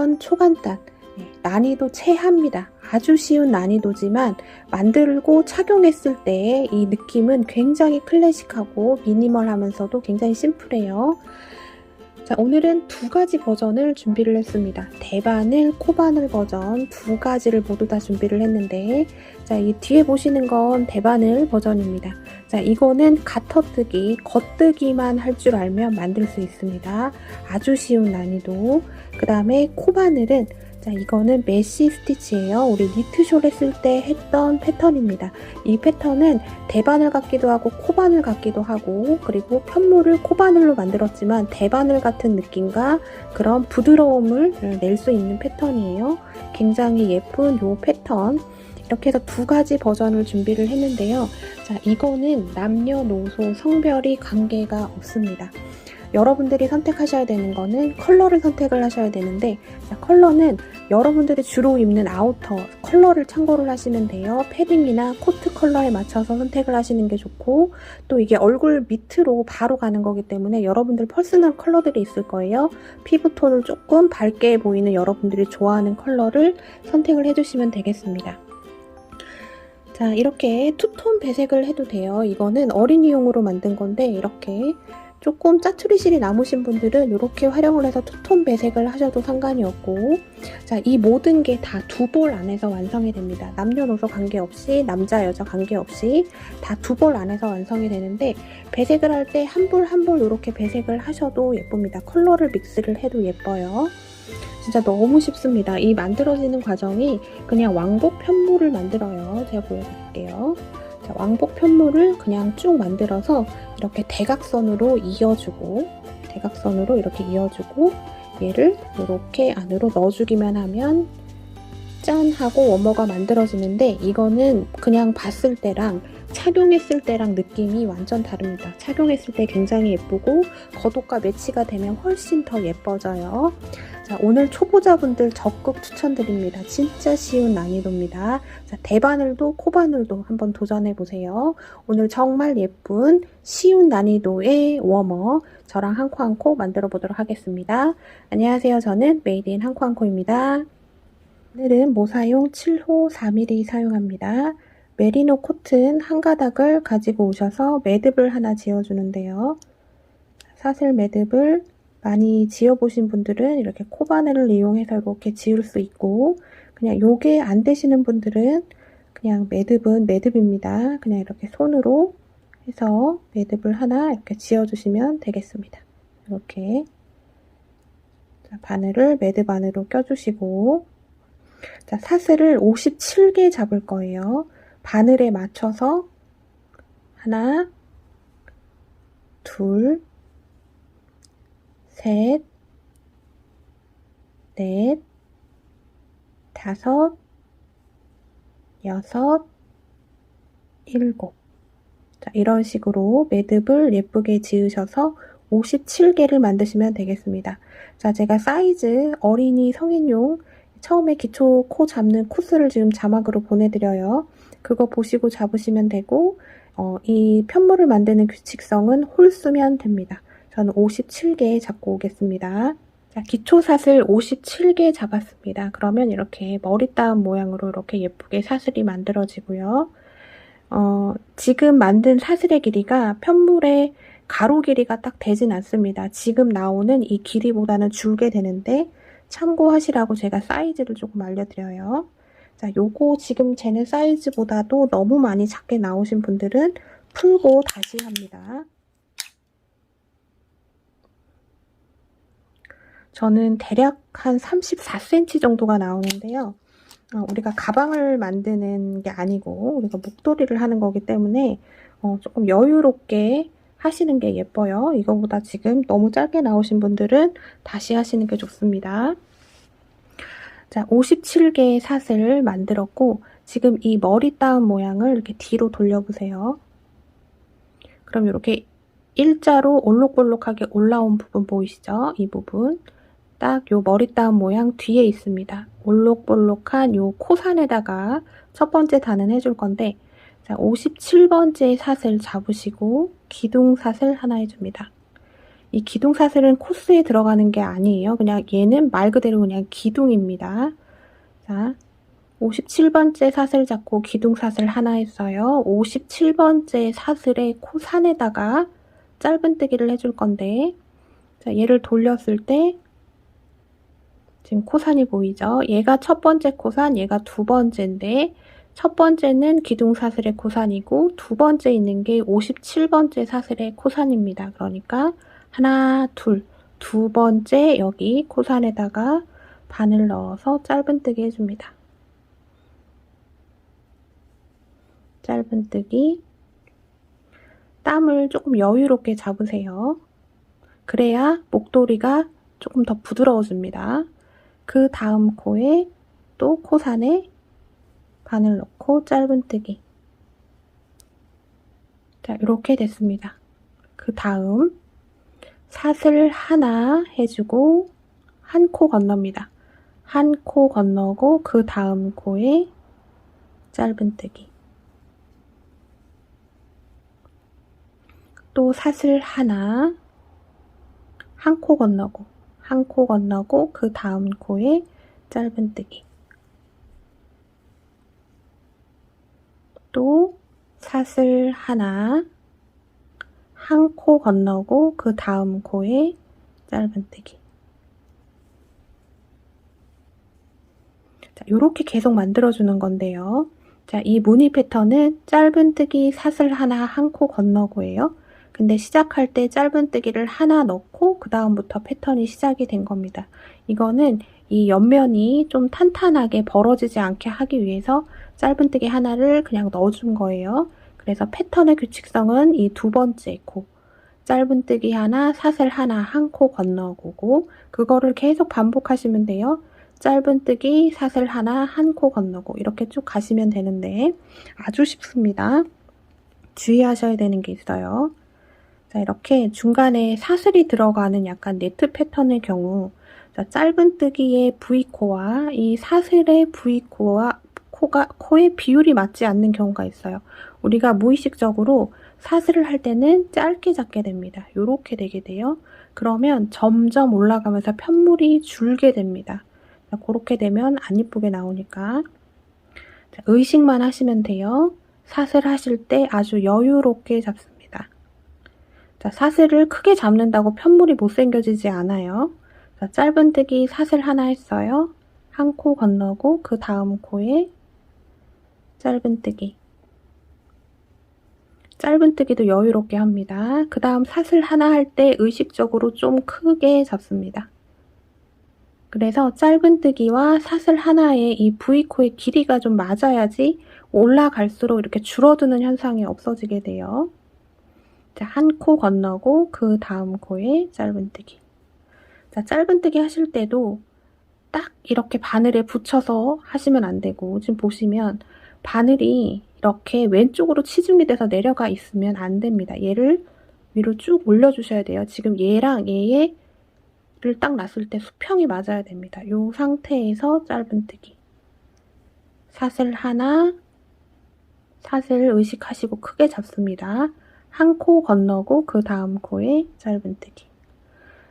완전 초간단, 난이도 최하입니다. 아주 쉬운 난이도지만 만들고 착용했을 때의 이 느낌은 굉장히 클래식하고 미니멀하면서도 굉장히 심플해요. 자, 오늘은 두 가지 버전을 준비를 했습니다. 대바늘, 코바늘 버전 두 가지를 모두 다 준비를 했는데, 자, 이 뒤에 보시는 건 대바늘 버전입니다. 자, 이거는 가터뜨기, 겉뜨기만 할 줄 알면 만들 수 있습니다. 아주 쉬운 난이도. 그 다음에 코바늘은, 자, 이거는 메쉬 스티치예요. 우리 니트쇼 했을 때 했던 패턴입니다. 이 패턴은 대바늘 같기도 하고 코바늘 같기도 하고, 그리고 편물을 코바늘로 만들었지만 대바늘 같은 느낌과 그런 부드러움을 낼 수 있는 패턴이에요. 굉장히 예쁜 요 패턴. 이렇게 해서 두 가지 버전을 준비를 했는데요. 자, 이거는 남녀노소 성별이 관계가 없습니다. 여러분들이 선택하셔야 되는 거는 컬러를 선택을 하셔야 되는데, 자, 컬러는 여러분들이 주로 입는 아우터 컬러를 참고를 하시면 돼요. 패딩이나 코트 컬러에 맞춰서 선택을 하시는 게 좋고, 또 이게 얼굴 밑으로 바로 가는 거기 때문에 여러분들 퍼스널 컬러들이 있을 거예요. 피부톤을 조금 밝게 보이는 여러분들이 좋아하는 컬러를 선택을 해주시면 되겠습니다. 자, 이렇게 투톤 배색을 해도 돼요. 이거는 어린이용으로 만든 건데, 이렇게 조금 짜투리실이 남으신 분들은 이렇게 활용을 해서 투톤 배색을 하셔도 상관이 없고, 자, 이 모든 게 다 두 볼 안에서 완성이 됩니다. 남녀노소 관계없이, 남자 여자 관계없이 다 두 볼 안에서 완성이 되는데, 배색을 할 때 한 볼 한 볼 이렇게 배색을 하셔도 예쁩니다. 컬러를 믹스를 해도 예뻐요. 진짜 너무 쉽습니다. 이 만들어지는 과정이 그냥 왕복 편물을 만들어요. 제가 보여드릴게요. 자, 왕복 편물을 그냥 쭉 만들어서 이렇게 대각선으로 이어주고, 대각선으로 이렇게 이어주고, 얘를 이렇게 안으로 넣어주기만 하면 짠 하고 워머가 만들어지는데, 이거는 그냥 봤을 때랑 착용했을 때랑 느낌이 완전 다릅니다. 착용했을 때 굉장히 예쁘고 겉옷과 매치가 되면 훨씬 더 예뻐져요. 자, 오늘 초보자분들 적극 추천드립니다. 진짜 쉬운 난이도입니다. 자, 대바늘도 코바늘도 한번 도전해보세요. 오늘 정말 예쁜 쉬운 난이도의 워머 저랑 한코한코 만들어 보도록 하겠습니다. 안녕하세요. 저는 메이드 인 한코한코입니다. 오늘은 모사용 7호 4mm 사용합니다. 메리노 코튼 한 가닥을 가지고 오셔서 매듭을 하나 지어주는데요. 사슬 매듭을 많이 지어보신 분들은 이렇게 코바늘을 이용해서 이렇게 지을 수 있고, 그냥 요게 안 되시는 분들은 그냥 매듭은 매듭입니다. 그냥 이렇게 손으로 해서 매듭을 하나 이렇게 지어주시면 되겠습니다. 이렇게 자, 바늘을 매듭 안으로 껴주시고, 자, 사슬을 57개 잡을 거예요. 바늘에 맞춰서 하나, 둘, 셋, 넷, 다섯, 여섯, 일곱. 자, 이런 식으로 매듭을 예쁘게 지으셔서 57개를 만드시면 되겠습니다. 자, 제가 사이즈 어린이 성인용 처음에 기초 코 잡는 코스를 지금 자막으로 보내드려요. 그거 보시고 잡으시면 되고, 이 편물을 만드는 규칙성은 홀 쓰면 됩니다. 저는 57개 잡고 오겠습니다. 자, 기초 사슬 57개 잡았습니다. 그러면 이렇게 머리 따은 모양으로 이렇게 예쁘게 사슬이 만들어지고요. 지금 만든 사슬의 길이가 편물의 가로 길이가 딱 되진 않습니다. 지금 나오는 이 길이보다는 줄게 되는데 참고하시라고 제가 사이즈를 조금 알려드려요. 자, 요거 지금 재는 사이즈보다도 너무 많이 작게 나오신 분들은 풀고 다시 합니다. 저는 대략 한 34cm 정도가 나오는데요. 우리가 가방을 만드는 게 아니고 우리가 목도리를 하는 거기 때문에 조금 여유롭게 하시는 게 예뻐요. 이거보다 지금 너무 짧게 나오신 분들은 다시 하시는 게 좋습니다. 자, 57개의 사슬을 만들었고, 지금 이 머리 따은 모양을 이렇게 뒤로 돌려보세요. 그럼 이렇게 일자로 올록볼록하게 올라온 부분 보이시죠? 이 부분. 딱 요 머리 따은 모양 뒤에 있습니다. 올록볼록한 요 코산에다가 첫 번째 단은 해줄 건데, 자, 57번째 사슬 잡으시고 기둥 사슬 하나 해줍니다. 이 기둥사슬은 코스에 들어가는 게 아니에요. 그냥 얘는 말 그대로 그냥 기둥입니다. 자, 57번째 사슬 잡고 기둥사슬 하나 했어요. 57번째 사슬의 코산에다가 짧은뜨기를 해줄 건데, 자, 얘를 돌렸을 때 지금 코산이 보이죠? 얘가 첫 번째 코산, 얘가 두 번째인데 첫 번째는 기둥사슬의 코산이고 두 번째 있는 게 57번째 사슬의 코산입니다. 그러니까 하나, 둘, 두 번째 여기 코산에다가 바늘 넣어서 짧은뜨기 해줍니다. 짧은뜨기. 땀을 조금 여유롭게 잡으세요. 그래야 목도리가 조금 더 부드러워집니다. 그 다음 코에 또 코산에 바늘 넣고 짧은뜨기. 자, 이렇게 됐습니다. 그 다음 사슬 하나 해주고 한 코 건넙니다. 한 코 건너고 그 다음 코에 짧은뜨기. 또 사슬 하나, 한 코 건너고 한 코 건너고 그 다음 코에 짧은뜨기. 또 사슬 하나, 한 코 건너고 그 다음 코에 짧은뜨기. 자, 요렇게 계속 만들어주는 건데요. 자, 이 무늬 패턴은 짧은뜨기 사슬 하나, 한 코 건너고예요. 근데 시작할 때 짧은뜨기를 하나 넣고 그 다음부터 패턴이 시작이 된 겁니다. 이거는 이 옆면이 좀 탄탄하게 벌어지지 않게 하기 위해서 짧은뜨기 하나를 그냥 넣어준 거예요. 그래서 패턴의 규칙성은 이 두 번째 코, 짧은뜨기 하나, 사슬 하나, 한 코 건너고 그거를 계속 반복하시면 돼요. 짧은뜨기, 사슬 하나, 한 코 건너고 이렇게 쭉 가시면 되는데 아주 쉽습니다. 주의하셔야 되는 게 있어요. 자, 이렇게 중간에 사슬이 들어가는 약간 네트 패턴의 경우 자, 짧은뜨기의 V코와 이 사슬의 V코와 코의 비율이 맞지 않는 경우가 있어요. 우리가 무의식적으로 사슬을 할 때는 짧게 잡게 됩니다. 요렇게 되게 돼요. 그러면 점점 올라가면서 편물이 줄게 됩니다. 자, 그렇게 되면 안 이쁘게 나오니까 자, 의식만 하시면 돼요. 사슬 하실 때 아주 여유롭게 잡습니다. 자, 사슬을 크게 잡는다고 편물이 못생겨지지 않아요. 자, 짧은뜨기 사슬 하나 했어요. 한 코 건너고 그 다음 코에 짧은뜨기. 짧은뜨기도 여유롭게 합니다. 그 다음 사슬 하나 할 때 의식적으로 좀 크게 잡습니다. 그래서 짧은뜨기와 사슬 하나의 이 V코의 길이가 좀 맞아야지 올라갈수록 이렇게 줄어드는 현상이 없어지게 돼요. 자, 한 코 건너고 그 다음 코에 짧은뜨기. 자, 짧은뜨기 하실 때도 딱 이렇게 바늘에 붙여서 하시면 안 되고 지금 보시면 바늘이 이렇게 왼쪽으로 치중이 돼서 내려가 있으면 안 됩니다. 얘를 위로 쭉 올려주셔야 돼요. 지금 얘랑 얘를 딱 놨을 때 수평이 맞아야 됩니다. 이 상태에서 짧은뜨기. 사슬 하나, 사슬 의식하시고 크게 잡습니다. 한 코 건너고 그 다음 코에 짧은뜨기.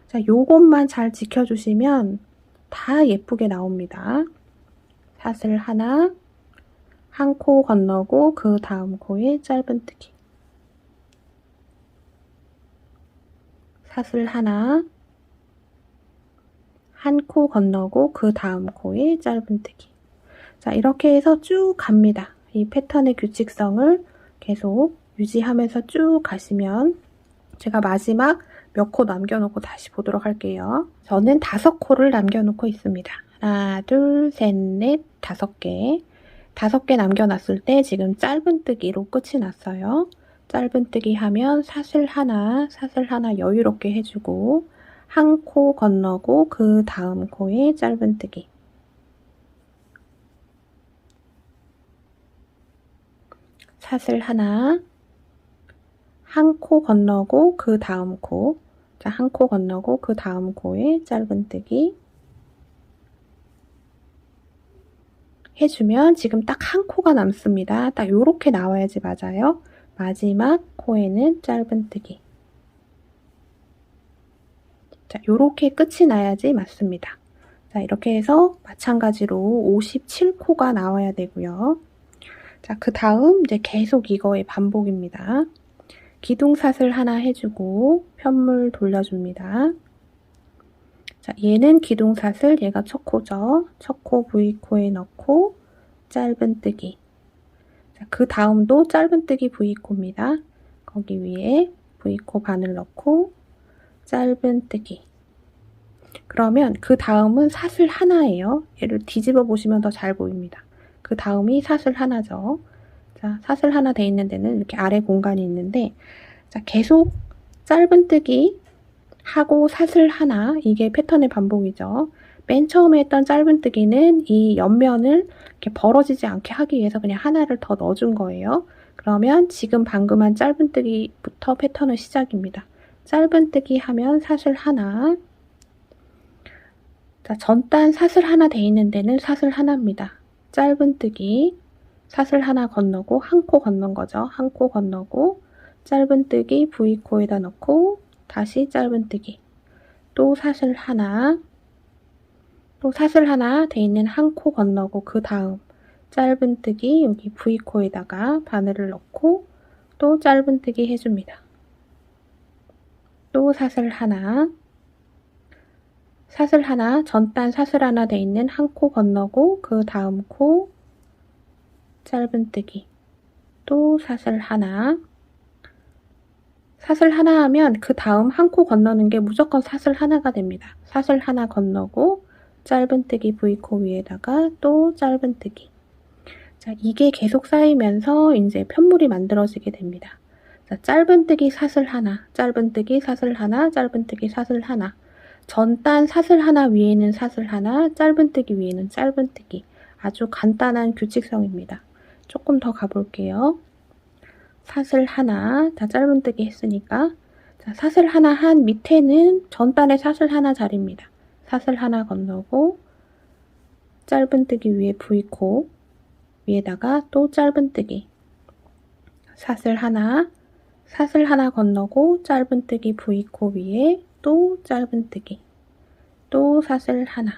자, 요것만 잘 지켜주시면 다 예쁘게 나옵니다. 사슬 하나, 한 코 건너고 그 다음 코에 짧은뜨기. 사슬 하나, 한 코 건너고 그 다음 코에 짧은뜨기. 자, 이렇게 해서 쭉 갑니다. 이 패턴의 규칙성을 계속 유지하면서 쭉 가시면 제가 마지막 몇 코 남겨놓고 다시 보도록 할게요. 저는 5코를 남겨놓고 있습니다. 하나, 둘, 셋, 넷, 5개. 5개 남겨놨을 때 지금 짧은뜨기로 끝이 났어요. 짧은뜨기 하면 사슬 하나 여유롭게 해주고 한 코 건너고 그 다음 코에 짧은뜨기. 사슬 하나, 한 코 건너고 그 다음 코. 자, 한 코 건너고 그 다음 코에 짧은뜨기 해주면 지금 딱 한 코가 남습니다. 딱 요렇게 나와야지 맞아요. 마지막 코에는 짧은뜨기. 자, 요렇게 끝이 나야지 맞습니다. 자, 이렇게 해서 마찬가지로 57코가 나와야 되고요. 자, 그 다음 이제 계속 이거의 반복입니다. 기둥사슬 하나 해주고 편물 돌려줍니다. 자, 얘는 기둥사슬, 얘가 첫 코죠. 첫 코 V코에 넣고 짧은뜨기. 자, 그 다음도 짧은뜨기 V코입니다. 거기 위에 V코 바늘 넣고 짧은뜨기. 그러면 그 다음은 사슬 하나예요. 얘를 뒤집어 보시면 더 잘 보입니다. 그 다음이 사슬 하나죠. 자, 사슬 하나 돼 있는 데는 이렇게 아래 공간이 있는데, 자, 계속 짧은뜨기 하고 사슬 하나, 이게 패턴의 반복이죠. 맨 처음에 했던 짧은뜨기는 이 옆면을 이렇게 벌어지지 않게 하기 위해서 그냥 하나를 더 넣어준 거예요. 그러면 지금 방금 한 짧은뜨기부터 패턴의 시작입니다. 짧은뜨기 하면 사슬 하나. 자, 전단 사슬 하나 돼 있는 데는 사슬 하나입니다. 짧은뜨기, 사슬 하나 건너고 한 코 건넌 거죠. 한 코 건너고 짧은뜨기 V코에다 넣고 다시 짧은뜨기, 또 사슬 하나, 또 사슬 하나 돼 있는 한 코 건너고 그 다음 짧은뜨기 여기 V코에다가 바늘을 넣고 또 짧은뜨기 해줍니다. 또 사슬 하나, 사슬 하나, 전단 사슬 하나 돼 있는 한 코 건너고 그 다음 코 짧은뜨기, 또 사슬 하나. 사슬 하나 하면 그 다음 한 코 건너는 게 무조건 사슬 하나가 됩니다. 사슬 하나 건너고 짧은뜨기 V코 위에다가 또 짧은뜨기. 자, 이게 계속 쌓이면서 이제 편물이 만들어지게 됩니다. 자, 짧은뜨기 사슬 하나, 짧은뜨기 사슬 하나, 짧은뜨기 사슬 하나. 전단 사슬 하나 위에는 사슬 하나, 짧은뜨기 위에는 짧은뜨기. 아주 간단한 규칙성입니다. 조금 더 가볼게요. 사슬 하나, 다 짧은뜨기 했으니까, 자, 사슬 하나 한 밑에는 전단에 사슬 하나 자리입니다. 사슬 하나 건너고 짧은뜨기 위에 V코 위에다가 또 짧은뜨기, 사슬 하나, 사슬 하나 건너고 짧은뜨기 V코 위에 또 짧은뜨기, 또 사슬 하나,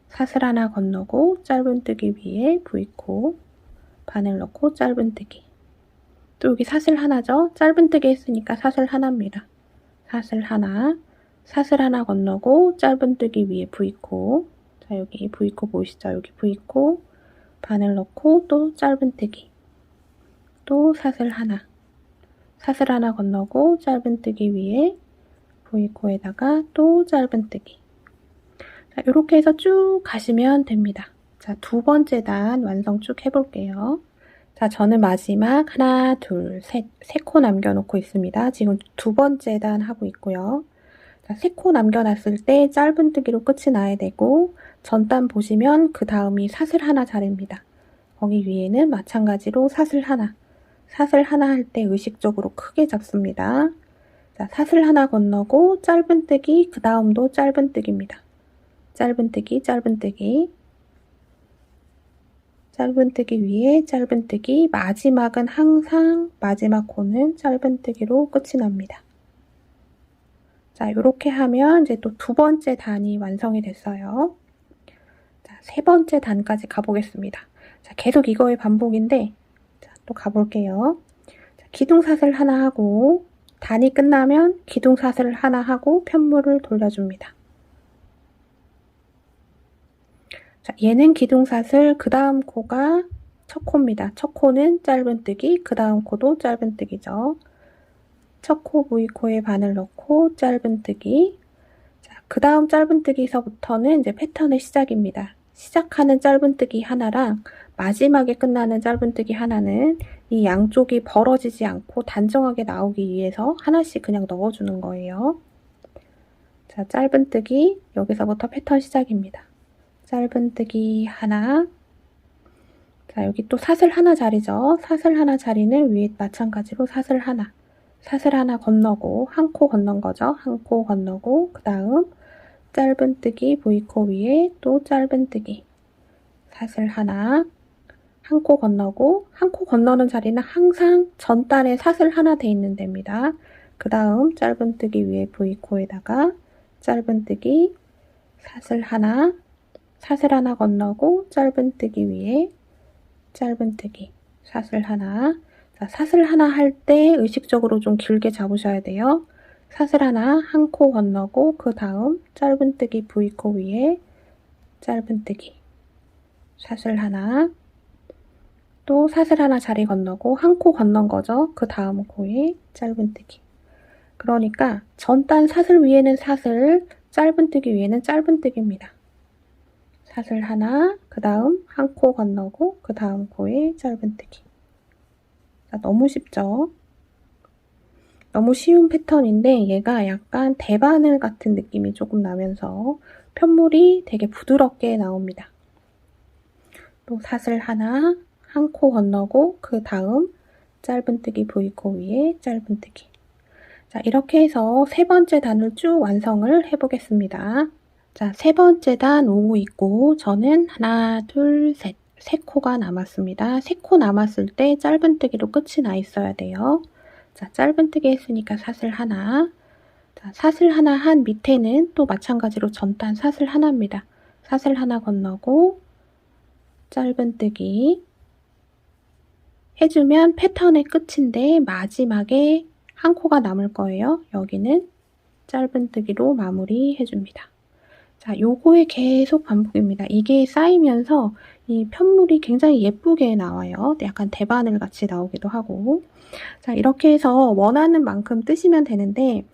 사슬 하나 건너고 짧은뜨기 위에 V코 바늘 넣고 짧은뜨기, 또 여기 사슬 하나죠. 짧은뜨기 했으니까 사슬 하나입니다. 사슬 하나, 사슬 하나 건너고 짧은뜨기 위에 V코, 자, 여기 V코 보이시죠? 여기 V코 바늘 넣고 또 짧은뜨기, 또 사슬 하나, 사슬 하나 건너고 짧은뜨기 위에 V코에다가 또 짧은뜨기. 자, 이렇게 해서 쭉 가시면 됩니다. 자, 두 번째 단 완성 쭉 해볼게요. 자, 저는 마지막 하나, 둘, 셋, 세 코 남겨놓고 있습니다. 지금 두 번째 단 하고 있고요. 자, 세 코 남겨놨을 때 짧은뜨기로 끝이 나야 되고, 전단 보시면 그 다음이 사슬 하나 자리입니다. 거기 위에는 마찬가지로 사슬 하나, 사슬 하나 할 때 의식적으로 크게 잡습니다. 자, 사슬 하나 건너고 짧은뜨기, 그 다음도 짧은뜨기입니다. 짧은뜨기, 짧은뜨기, 짧은뜨기 위에 짧은뜨기, 마지막은 항상 마지막 코는 짧은뜨기로 끝이 납니다. 자, 이렇게 하면 이제 또 두 번째 단이 완성이 됐어요. 자, 세 번째 단까지 가보겠습니다. 자, 계속 이거의 반복인데, 자, 또 가볼게요. 자, 기둥사슬 하나 하고, 단이 끝나면 기둥사슬 하나 하고 편물을 돌려줍니다. 자, 얘는 기둥사슬, 그 다음 코가 첫 코입니다. 첫 코는 짧은뜨기, 그 다음 코도 짧은뜨기죠. 첫 코 V코에 바늘 넣고 짧은뜨기. 자, 그 다음 짧은뜨기서부터는 이제 패턴의 시작입니다. 시작하는 짧은뜨기 하나랑 마지막에 끝나는 짧은뜨기 하나는 이 양쪽이 벌어지지 않고 단정하게 나오기 위해서 하나씩 그냥 넣어주는 거예요. 자, 짧은뜨기, 여기서부터 패턴 시작입니다. 짧은뜨기 하나. 자, 여기 또 사슬 하나 자리죠. 사슬 하나 자리는 위에 마찬가지로 사슬 하나, 사슬 하나 건너고 한 코 건넌 거죠. 한 코 건너고 그 다음 짧은뜨기 V코 위에 또 짧은뜨기, 사슬 하나, 한 코 건너고, 한 코 건너는 자리는 항상 전단에 사슬 하나 돼 있는 데입니다. 그 다음 짧은뜨기 위에 V코에다가 짧은뜨기, 사슬 하나, 사슬 하나 건너고 짧은뜨기 위에 짧은뜨기, 사슬 하나. 자, 사슬 하나 할 때 의식적으로 좀 길게 잡으셔야 돼요. 사슬 하나 한 코 건너고 그 다음 짧은뜨기 V코 위에 짧은뜨기, 사슬 하나, 또 사슬 하나 자리 건너고 한 코 건넌 거죠. 그 다음 코에 짧은뜨기. 그러니까 전단 사슬 위에는 사슬, 짧은뜨기 위에는 짧은뜨기입니다. 사슬 하나, 그 다음 한 코 건너고 그 다음 코에 짧은뜨기. 자, 너무 쉽죠? 너무 쉬운 패턴인데 얘가 약간 대바늘 같은 느낌이 조금 나면서 편물이 되게 부드럽게 나옵니다. 또 사슬 하나, 한 코 건너고 그 다음 짧은뜨기 V코 위에 짧은뜨기. 자, 이렇게 해서 세 번째 단을 쭉 완성을 해보겠습니다. 자, 세 번째 단 오고 있고 저는 하나, 둘, 셋, 세 코가 남았습니다. 세 코 남았을 때 짧은뜨기로 끝이 나 있어야 돼요. 자, 짧은뜨기 했으니까 사슬 하나. 자, 사슬 하나 한 밑에는 또 마찬가지로 전단 사슬 하나입니다. 사슬 하나 건너고 짧은뜨기 해주면 패턴의 끝인데 마지막에 한 코가 남을 거예요. 여기는 짧은뜨기로 마무리 해줍니다. 자, 요거의 계속 반복입니다. 이게 쌓이면서 이 편물이 굉장히 예쁘게 나와요. 약간 대바늘 같이 나오기도 하고. 자, 이렇게 해서 원하는 만큼 뜨시면 되는데,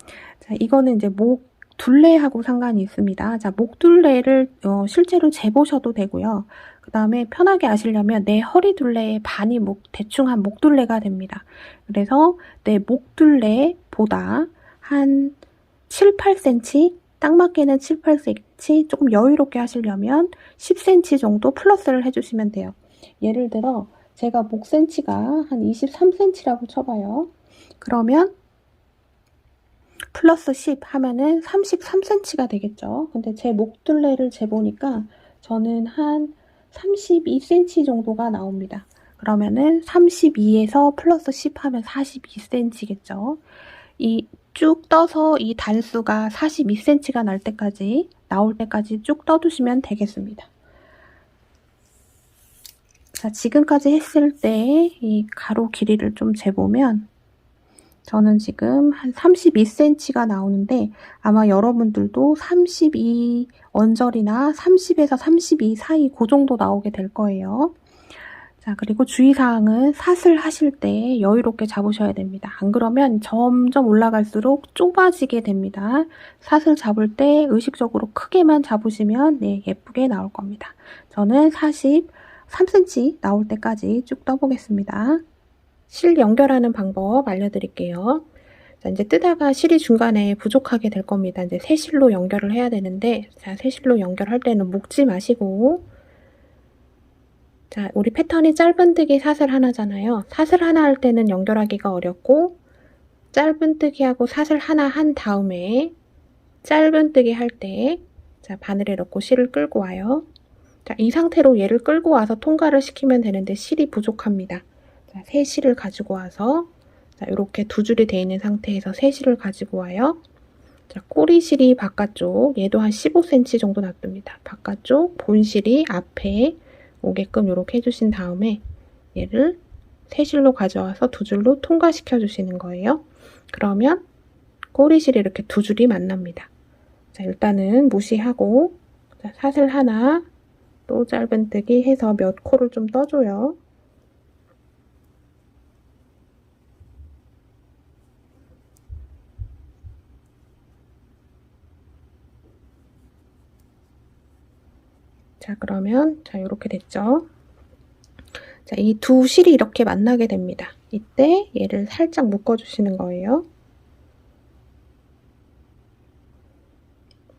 자, 이거는 이제 목 둘레하고 상관이 있습니다. 자, 목 둘레를 실제로 재보셔도 되고요. 그 다음에 편하게 아시려면 내 허리 둘레의 반이 대충 한 목 둘레가 됩니다. 그래서 내 목 둘레보다 한 7, 8cm, 딱 맞게는 7, 8cm, 조금 여유롭게 하시려면 10cm 정도 플러스를 해주시면 돼요. 예를 들어 제가 목 센치가 한 23cm라고 쳐봐요. 그러면 플러스 10 하면은 33cm가 되겠죠. 근데 제 목 둘레를 재보니까 저는 한 32cm 정도가 나옵니다. 그러면은 32에서 플러스 10 하면 42cm겠죠. 이 쭉 떠서 이 단수가 42cm가 나올 때까지 쭉 떠두시면 되겠습니다. 자, 지금까지 했을 때 이 가로 길이를 좀 재보면 저는 지금 한 32cm가 나오는데 아마 여러분들도 32 언저리나 30에서 32 사이 그 정도 나오게 될 거예요. 자, 그리고 주의사항은 사슬 하실 때 여유롭게 잡으셔야 됩니다. 안 그러면 점점 올라갈수록 좁아지게 됩니다. 사슬 잡을 때 의식적으로 크게만 잡으시면 네, 예쁘게 나올 겁니다. 저는 43cm 나올 때까지 쭉 떠보겠습니다. 실 연결하는 방법 알려드릴게요. 자, 이제 뜨다가 실이 중간에 부족하게 될 겁니다. 이제 새 실로 연결을 해야 되는데, 자, 새 실로 연결할 때는 묶지 마시고, 자, 우리 패턴이 짧은뜨기 사슬 하나잖아요. 사슬 하나 할 때는 연결하기가 어렵고, 짧은뜨기하고 사슬 하나 한 다음에 짧은뜨기 할 때, 자, 바늘에 넣고 실을 끌고 와요. 자, 이 상태로 얘를 끌고 와서 통과를 시키면 되는데 실이 부족합니다. 자, 새 실을 가지고 와서 자, 이렇게 두 줄이 되어 있는 상태에서 새 실을 가지고 와요. 자, 꼬리실이 바깥쪽, 얘도 한 15cm 정도 놔둡니다. 바깥쪽 본실이 앞에 오게끔 이렇게 해주신 다음에 얘를 새 실로 가져와서 두 줄로 통과시켜 주시는 거예요. 그러면 꼬리실이 이렇게 두 줄이 만납니다. 자, 일단은 무시하고 자, 사슬 하나 또 짧은뜨기 해서 몇 코를 좀 떠줘요. 자, 그러면 자, 이렇게 됐죠. 자, 이 두 실이 이렇게 만나게 됩니다. 이때 얘를 살짝 묶어 주시는 거예요.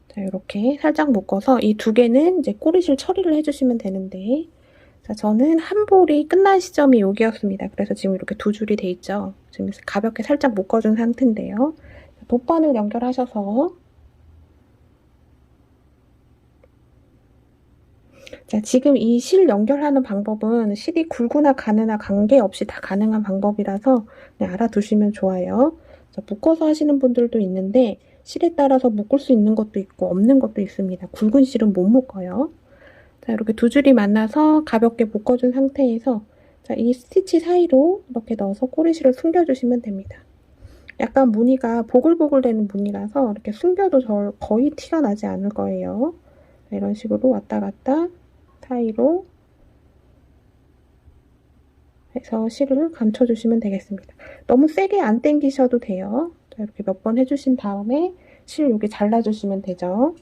자, 이렇게 살짝 묶어서 이 두 개는 이제 꼬리실 처리를 해주시면 되는데, 자, 저는 한 볼이 끝난 시점이 여기였습니다. 그래서 지금 이렇게 두 줄이 돼 있죠. 지금 가볍게 살짝 묶어준 상태인데요. 돗바늘 연결하셔서 자, 지금 이 실 연결하는 방법은 실이 굵으나 가느나 관계없이 다 가능한 방법이라서 네, 알아두시면 좋아요. 자, 묶어서 하시는 분들도 있는데 실에 따라서 묶을 수 있는 것도 있고 없는 것도 있습니다. 굵은 실은 못 묶어요. 자, 이렇게 두 줄이 만나서 가볍게 묶어준 상태에서 자, 이 스티치 사이로 이렇게 넣어서 꼬리실을 숨겨주시면 됩니다. 약간 무늬가 보글보글 되는 무늬라서 이렇게 숨겨도 거의 티가 나지 않을 거예요. 자, 이런 식으로 왔다 갔다 사이로 해서 실을 감춰주시면 되겠습니다. 너무 세게 안 당기셔도 돼요. 자, 이렇게 몇 번 해주신 다음에 실 여기 잘라주시면 되죠.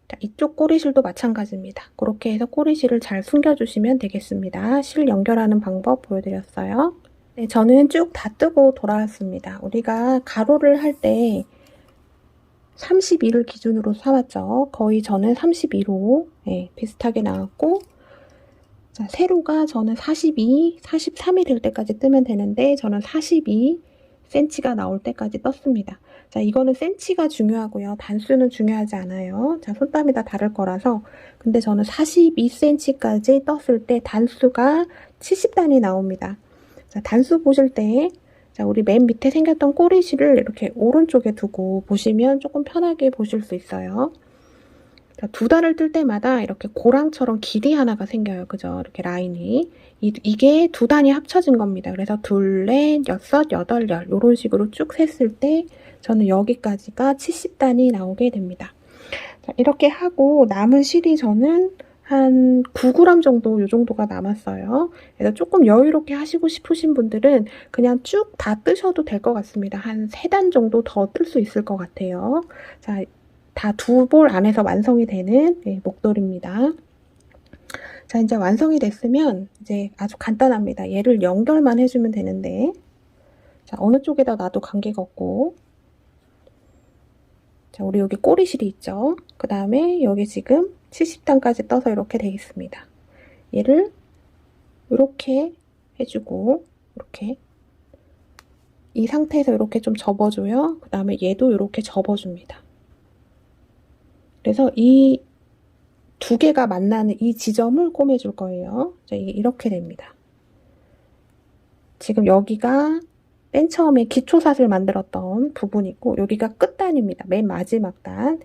자, 이쪽 꼬리실도 마찬가지입니다. 그렇게 해서 꼬리실을 잘 숨겨주시면 되겠습니다. 실 연결하는 방법 보여드렸어요. 네, 저는 쭉 다 뜨고 돌아왔습니다. 우리가 가로를 할 때 32를 기준으로 삼았죠. 거의 저는 32로 네, 비슷하게 나왔고 자, 세로가 저는 42, 43이 될 때까지 뜨면 되는데 저는 42cm가 나올 때까지 떴습니다. 자, 이거는 cm가 중요하고요. 단수는 중요하지 않아요. 자, 손땀이 다 다를 거라서 근데 저는 42cm까지 떴을 때 단수가 70단이 나옵니다. 자, 단수 보실 때 자, 우리 맨 밑에 생겼던 꼬리실을 이렇게 오른쪽에 두고 보시면 조금 편하게 보실 수 있어요. 자, 두 단을 뜰 때마다 이렇게 고랑처럼 길이 하나가 생겨요. 그죠? 이렇게 라인이. 이게 두 단이 합쳐진 겁니다. 그래서 둘, 넷, 여섯, 여덟, 열 이런 식으로 쭉 셌을 때 저는 여기까지가 70단이 나오게 됩니다. 자, 이렇게 하고 남은 실이 저는 한 9g 정도 이 정도가 남았어요. 그래서 조금 여유롭게 하시고 싶으신 분들은 그냥 쭉 다 뜨셔도 될 것 같습니다. 한 3단 정도 더 뜰 수 있을 것 같아요. 자, 다 두 볼 안에서 완성이 되는 목도리입니다. 자, 이제 완성이 됐으면 이제 아주 간단합니다. 얘를 연결만 해주면 되는데 자, 어느 쪽에다 놔도 관계가 없고 자, 우리 여기 꼬리실이 있죠. 그 다음에 여기 지금 70단까지 떠서 이렇게 되어 있습니다. 얘를 이렇게 해주고 이렇게 이 상태에서 이렇게 좀 접어줘요. 그 다음에 얘도 이렇게 접어줍니다. 그래서 이 두 개가 만나는 이 지점을 꼬매줄 거예요. 자, 이게 이렇게 됩니다. 지금 여기가 맨 처음에 기초삿을 만들었던 부분이고 여기가 끝단입니다. 맨 마지막 단.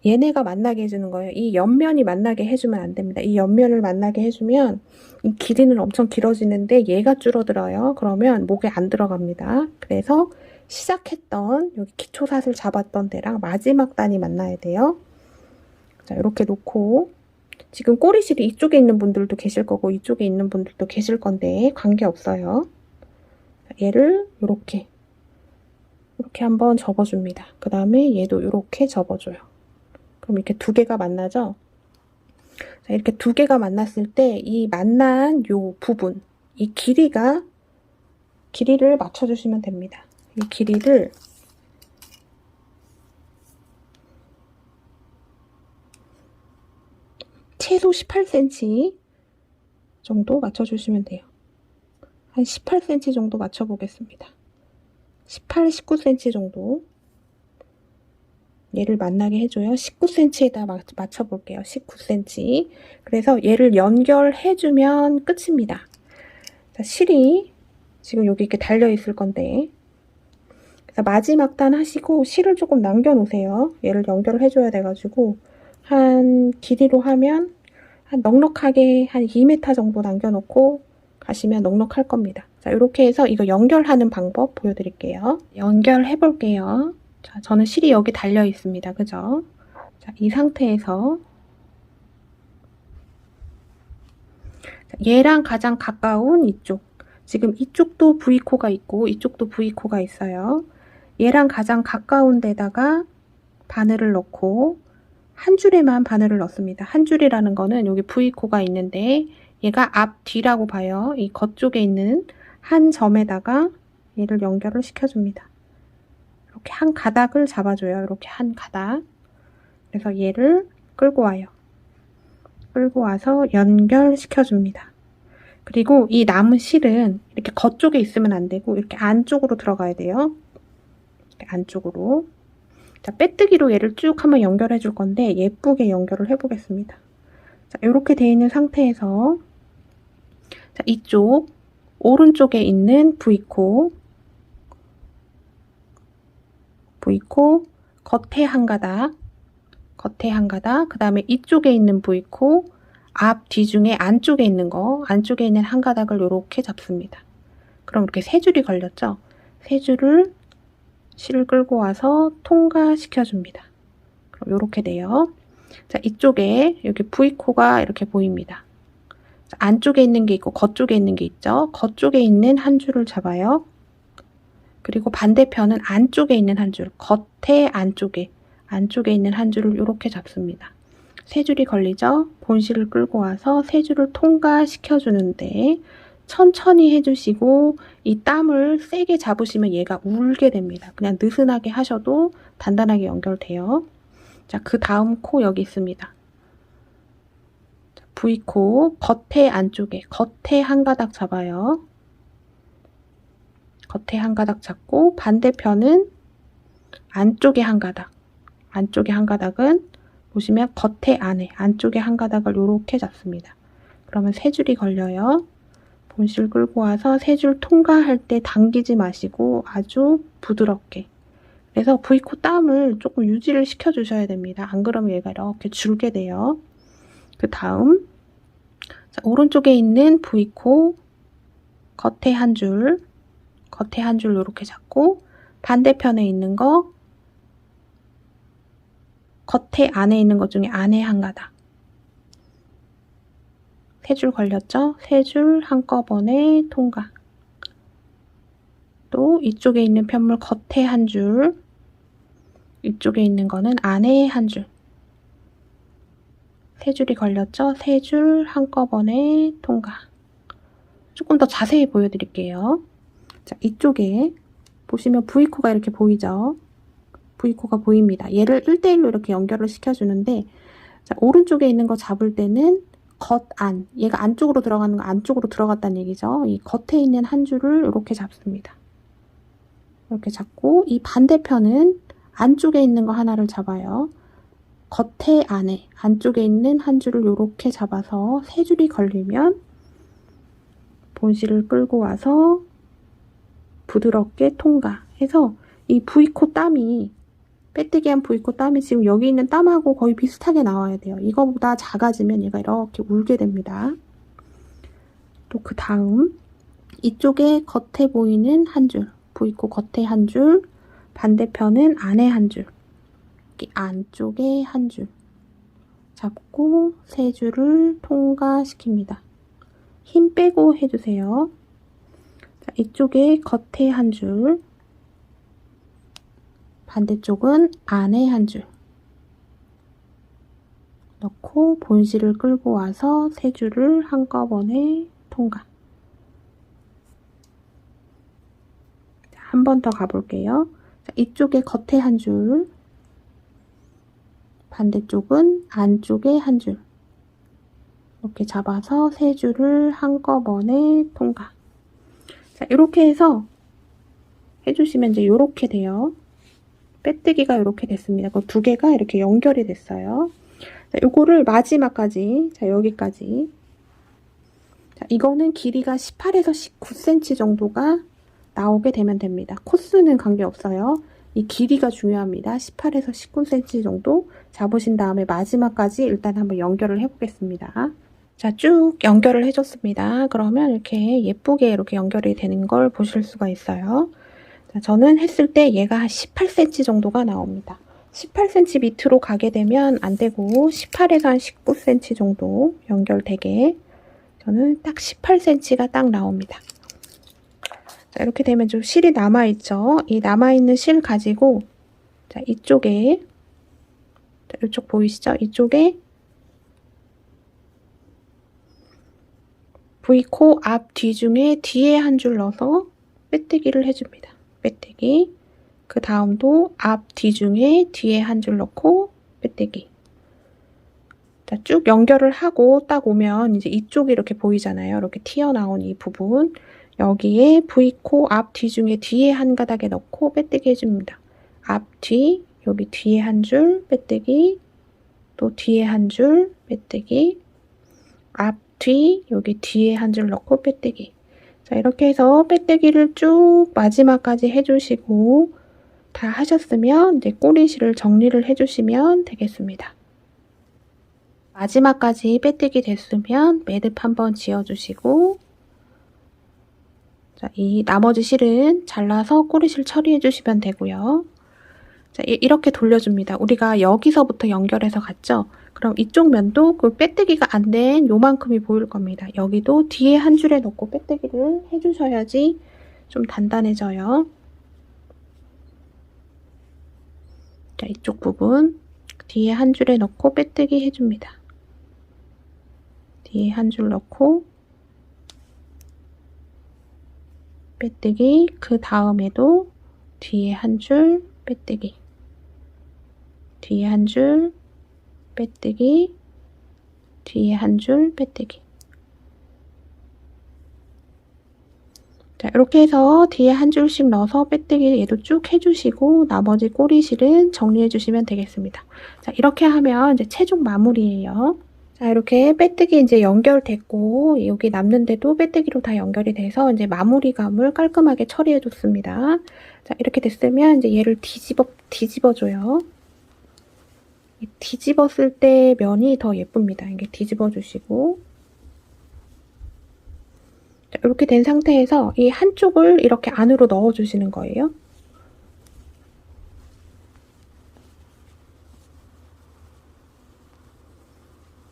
얘네가 만나게 해주는 거예요. 이 옆면이 만나게 해주면 안 됩니다. 이 옆면을 만나게 해주면 이 길이는 엄청 길어지는데 얘가 줄어들어요. 그러면 목에 안 들어갑니다. 그래서 시작했던 여기 기초삿을 잡았던 데랑 마지막 단이 만나야 돼요. 자, 이렇게 놓고 지금 꼬리실이 이쪽에 있는 분들도 계실 거고 이쪽에 있는 분들도 계실 건데 관계없어요. 얘를 이렇게 한번 접어줍니다. 그 다음에 얘도 이렇게 접어줘요. 그럼 이렇게 두 개가 만나죠? 자, 이렇게 두 개가 만났을 때 이 만난 요 부분, 이 길이를 맞춰주시면 됩니다. 이 길이를 최소 18cm 정도 맞춰주시면 돼요. 한 18cm 정도 맞춰보겠습니다. 18, 19cm 정도 얘를 만나게 해줘요. 19cm에다 맞춰볼게요. 19cm. 그래서 얘를 연결해주면 끝입니다. 자, 실이 지금 여기 이렇게 달려있을 건데 그래서 마지막 단 하시고 실을 조금 남겨놓으세요. 얘를 연결을 해줘야 돼가지고 한 길이로 하면 한 넉넉하게 한 2m 정도 남겨놓고 가시면 넉넉할 겁니다. 자, 이렇게 해서 이거 연결하는 방법 보여드릴게요. 연결해 볼게요. 자, 저는 실이 여기 달려 있습니다. 그죠? 자, 이 상태에서 얘랑 가장 가까운 이쪽, 지금 이쪽도 V코가 있고 이쪽도 V코가 있어요. 얘랑 가장 가까운 데다가 바늘을 넣고 한 줄에만 바늘을 넣습니다. 한 줄이라는 거는 여기 V코가 있는데 얘가 앞, 뒤라고 봐요. 이 겉쪽에 있는 한 점에다가 얘를 연결을 시켜줍니다. 이렇게 한 가닥을 잡아줘요. 이렇게 한 가닥. 그래서 얘를 끌고 와요. 끌고 와서 연결시켜줍니다. 그리고 이 남은 실은 이렇게 겉쪽에 있으면 안 되고 이렇게 안쪽으로 들어가야 돼요. 이렇게 안쪽으로. 자, 빼뜨기로 얘를 쭉 한번 연결해 줄 건데 예쁘게 연결을 해 보겠습니다. 자, 이렇게 되어 있는 상태에서 자, 이쪽 오른쪽에 있는 V코 V코 겉에 한 가닥, 그 다음에 이쪽에 있는 V코 앞, 뒤 중에 안쪽에 있는 거, 안쪽에 있는 한 가닥을 이렇게 잡습니다. 그럼 이렇게 세 줄이 걸렸죠? 세 줄을 실을 끌고 와서 통과시켜줍니다. 그럼 이렇게 돼요. 자, 이쪽에 여기 V코가 이렇게 보입니다. 자, 안쪽에 있는 게 있고 겉쪽에 있는 게 있죠? 겉쪽에 있는 한 줄을 잡아요. 그리고 반대편은 안쪽에 있는 한 줄, 겉에 안쪽에 있는 한 줄을 이렇게 잡습니다. 세 줄이 걸리죠? 본실을 끌고 와서 세 줄을 통과시켜 주는데 천천히 해주시고 이 땀을 세게 잡으시면 얘가 울게 됩니다. 그냥 느슨하게 하셔도 단단하게 연결돼요. 자, 그 다음 코 여기 있습니다. 자, V코 겉에 안쪽에, 겉에 한 가닥 잡아요. 겉에 한 가닥 잡고 반대편은 안쪽에 한 가닥. 안쪽에 한 가닥은 보시면 겉에 안에, 안쪽에 한 가닥을 이렇게 잡습니다. 그러면 세 줄이 걸려요. 본실 끌고 와서 세 줄 통과할 때 당기지 마시고 아주 부드럽게. 그래서 V코 땀을 조금 유지를 시켜주셔야 됩니다. 안 그러면 얘가 이렇게 줄게 돼요. 그 다음 자, 오른쪽에 있는 V코 겉에 한 줄 이렇게 잡고 반대편에 있는 거 겉에 안에 있는 것 중에 안에 한 가닥. 세 줄 걸렸죠? 세 줄 한꺼번에 통과. 또 이쪽에 있는 편물 겉에 한 줄, 이쪽에 있는 거는 안에 한 줄. 세 줄이 걸렸죠? 세 줄 한꺼번에 통과. 조금 더 자세히 보여드릴게요. 자, 이쪽에 보시면 V코가 이렇게 보이죠? V코가 보입니다. 얘를 1대1로 이렇게 연결을 시켜주는데 자, 오른쪽에 있는 거 잡을 때는 겉, 안. 얘가 안쪽으로 들어가는 거 안쪽으로 들어갔다는 얘기죠. 이 겉에 있는 한 줄을 이렇게 잡습니다. 이렇게 잡고 이 반대편은 안쪽에 있는 거 하나를 잡아요. 겉에 안에 안쪽에 있는 한 줄을 이렇게 잡아서 세 줄이 걸리면 본실을 끌고 와서 부드럽게 통과해서 이 V코 땀이 빼뜨기한 V코 땀이 지금 여기 있는 땀하고 거의 비슷하게 나와야 돼요. 이거보다 작아지면 얘가 이렇게 울게 됩니다. 또 그 다음 이쪽에 겉에 보이는 한 줄, V코 겉에 한 줄, 반대편은 안에 한 줄, 여기 안쪽에 한 줄 잡고 세 줄을 통과시킵니다. 힘 빼고 해주세요. 자, 이쪽에 겉에 한 줄, 반대쪽은 안에 한 줄 넣고 본실을 끌고 와서 세 줄을 한꺼번에 통과. 한 번 더 가볼게요. 자, 이쪽에 겉에 한 줄, 반대쪽은 안쪽에 한 줄 이렇게 잡아서 세 줄을 한꺼번에 통과. 자, 이렇게 해서 해주시면 이제 이렇게 돼요. 빼뜨기가 이렇게 됐습니다. 그 두 개가 이렇게 연결이 됐어요. 자, 요거를 마지막까지, 자, 여기까지. 자, 이거는 길이가 18에서 19cm 정도가 나오게 되면 됩니다. 코스는 관계없어요. 이 길이가 중요합니다. 18에서 19cm 정도 잡으신 다음에 마지막까지 일단 한번 연결을 해보겠습니다. 자, 쭉 연결을 해줬습니다. 그러면 이렇게 예쁘게 이렇게 연결이 되는 걸 보실 수가 있어요. 자, 저는 했을 때 얘가 한 18cm 정도가 나옵니다. 18cm 밑으로 가게 되면 안 되고 18에서 한 19cm 정도 연결되게 저는 딱 18cm가 딱 나옵니다. 자, 이렇게 되면 좀 실이 남아있죠. 이 남아있는 실 가지고 자, 이쪽에 자, 이쪽 보이시죠? 이쪽에 V코 앞, 뒤 중에 뒤에 한 줄 넣어서 빼뜨기를 해줍니다. 빼뜨기. 그 다음도 앞, 뒤 중에 뒤에 한 줄 넣고 빼뜨기. 자, 쭉 연결을 하고 딱 오면 이제 이쪽이 이렇게 보이잖아요. 이렇게 튀어나온 이 부분. 여기에 V코 앞, 뒤 중에 뒤에 한 가닥에 넣고 빼뜨기 해줍니다. 앞, 뒤, 여기 뒤에 한 줄 빼뜨기, 또 뒤에 한 줄 빼뜨기, 앞, 뒤, 여기 뒤에 한 줄 넣고 빼뜨기. 자, 이렇게 해서 빼뜨기를 쭉 마지막까지 해주시고 다 하셨으면 이제 꼬리실을 정리를 해주시면 되겠습니다. 마지막까지 빼뜨기 됐으면 매듭 한번 지어주시고, 자, 이 나머지 실은 잘라서 꼬리실 처리해 주시면 되고요. 자, 이렇게 돌려줍니다. 우리가 여기서부터 연결해서 갔죠? 그럼 이쪽 면도 그 빼뜨기가 안 된 요만큼이 보일 겁니다. 여기도 뒤에 한 줄에 넣고 빼뜨기를 해주셔야지 좀 단단해져요. 자, 이쪽 부분 뒤에 한 줄에 넣고 빼뜨기 해줍니다. 뒤에 한 줄 넣고 빼뜨기, 그 다음에도 뒤에 한 줄 빼뜨기, 뒤에 한 줄 빼뜨기, 뒤에 한 줄 빼뜨기. 자, 이렇게 해서 뒤에 한 줄씩 넣어서 빼뜨기 얘도 쭉 해주시고 나머지 꼬리실은 정리해 주시면 되겠습니다. 자, 이렇게 하면 이제 최종 마무리예요. 자, 이렇게 빼뜨기 이제 연결됐고 여기 남는데도 빼뜨기로 다 연결이 돼서 이제 마무리감을 깔끔하게 처리해 줬습니다. 자, 이렇게 됐으면 이제 얘를 뒤집어줘요. 뒤집었을 때 면이 더 예쁩니다. 이게 뒤집어 주시고, 자, 이렇게 된 상태에서 이 한쪽을 이렇게 안으로 넣어 주시는 거예요.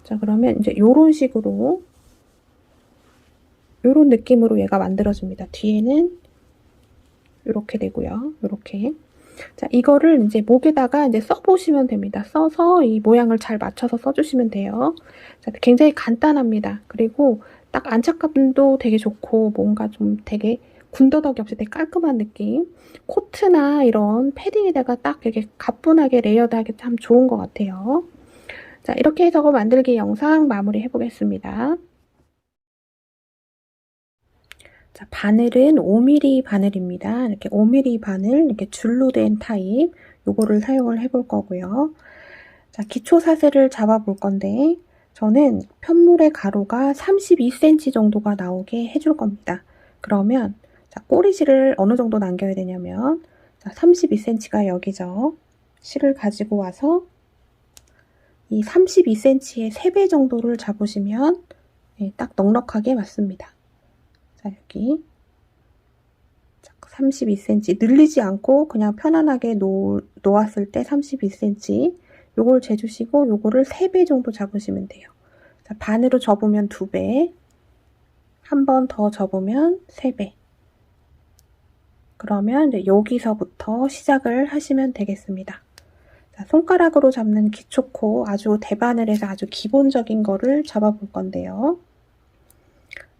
자, 그러면 이제 요런 식으로, 요런 느낌으로 얘가 만들어집니다. 뒤에는 이렇게 되고요. 이렇게. 자, 이거를 이제 목에다가 이제 써보시면 됩니다. 써서 이 모양을 잘 맞춰서 써주시면 돼요. 자, 굉장히 간단합니다. 그리고 딱 안착감도 되게 좋고 뭔가 좀 되게 군더더기 없이 되게 깔끔한 느낌. 코트나 이런 패딩에다가 딱 이렇게 가뿐하게 레이어드하기 참 좋은 것 같아요. 자, 이렇게 해서 만들기 영상 마무리 해보겠습니다. 자, 바늘은 5mm 바늘입니다. 이렇게 5mm 바늘, 이렇게 줄로 된 타입, 요거를 사용을 해볼 거고요. 자, 기초 사슬을 잡아볼 건데, 저는 편물의 가로가 32cm 정도가 나오게 해줄 겁니다. 그러면, 자, 꼬리실을 어느 정도 남겨야 되냐면, 자, 32cm가 여기죠. 실을 가지고 와서, 이 32cm의 3배 정도를 잡으시면, 네, 딱 넉넉하게 맞습니다. 자, 여기 32cm 늘리지 않고 그냥 편안하게 놓았을 때 32cm 요걸 재주시고 요거를 3배 정도 잡으시면 돼요. 자, 반으로 접으면 2배, 한 번 더 접으면 3배. 그러면 이제 여기서부터 시작을 하시면 되겠습니다. 자, 손가락으로 잡는 기초코 아주 대바늘에서 아주 기본적인 거를 잡아볼 건데요.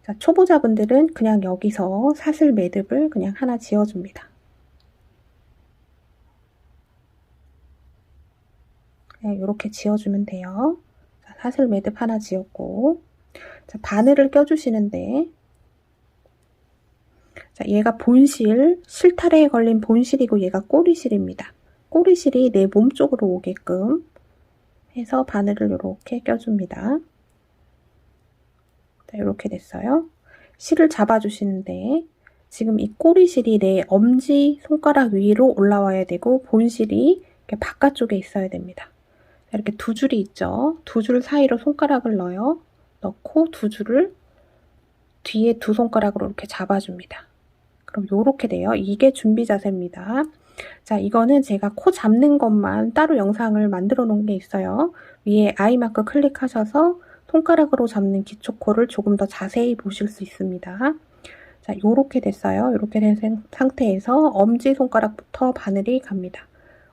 자, 초보자분들은 그냥 여기서 사슬 매듭을 그냥 하나 지어줍니다. 그냥 이렇게 지어주면 돼요. 자, 사슬 매듭 하나 지었고, 자, 바늘을 껴주시는데, 자, 얘가 본실, 실타래에 걸린 본실이고 얘가 꼬리실입니다. 꼬리실이 내 몸 쪽으로 오게끔 해서 바늘을 이렇게 껴줍니다. 자, 이렇게 됐어요. 실을 잡아주시는데 지금 이 꼬리실이 내 엄지 손가락 위로 올라와야 되고 본실이 이렇게 바깥쪽에 있어야 됩니다. 자, 이렇게 두 줄이 있죠. 두 줄 사이로 손가락을 넣어요. 넣고 두 줄을 뒤에 두 손가락으로 이렇게 잡아줍니다. 그럼 요렇게 돼요. 이게 준비 자세입니다. 자, 이거는 제가 코 잡는 것만 따로 영상을 만들어 놓은 게 있어요. 위에 아이마크 클릭하셔서 손가락으로 잡는 기초코를 조금 더 자세히 보실 수 있습니다. 자, 요렇게 됐어요. 요렇게 된 상태에서 엄지손가락부터 바늘이 갑니다.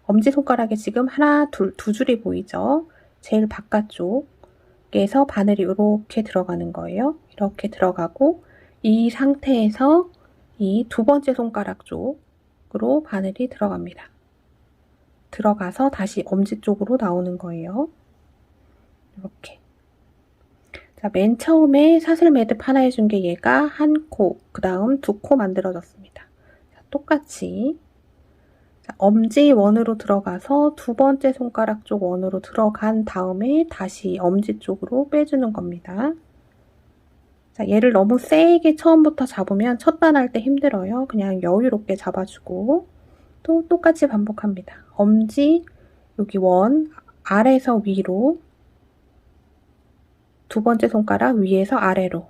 엄지손가락에 지금 하나, 둘, 두 줄이 보이죠? 제일 바깥쪽에서 바늘이 이렇게 들어가는 거예요. 이렇게 들어가고 이 상태에서 이 두 번째 손가락 쪽으로 바늘이 들어갑니다. 들어가서 다시 엄지 쪽으로 나오는 거예요. 이렇게. 자, 맨 처음에 사슬 매듭 하나 해준 게 얘가 한 코, 그 다음 두 코 만들어졌습니다. 자, 똑같이 자, 엄지 원으로 들어가서 두 번째 손가락 쪽 원으로 들어간 다음에 다시 엄지 쪽으로 빼주는 겁니다. 자, 얘를 너무 세게 처음부터 잡으면 첫 단 할 때 힘들어요. 그냥 여유롭게 잡아주고 또 똑같이 반복합니다. 엄지 여기 원 아래에서 위로, 두 번째 손가락 위에서 아래로,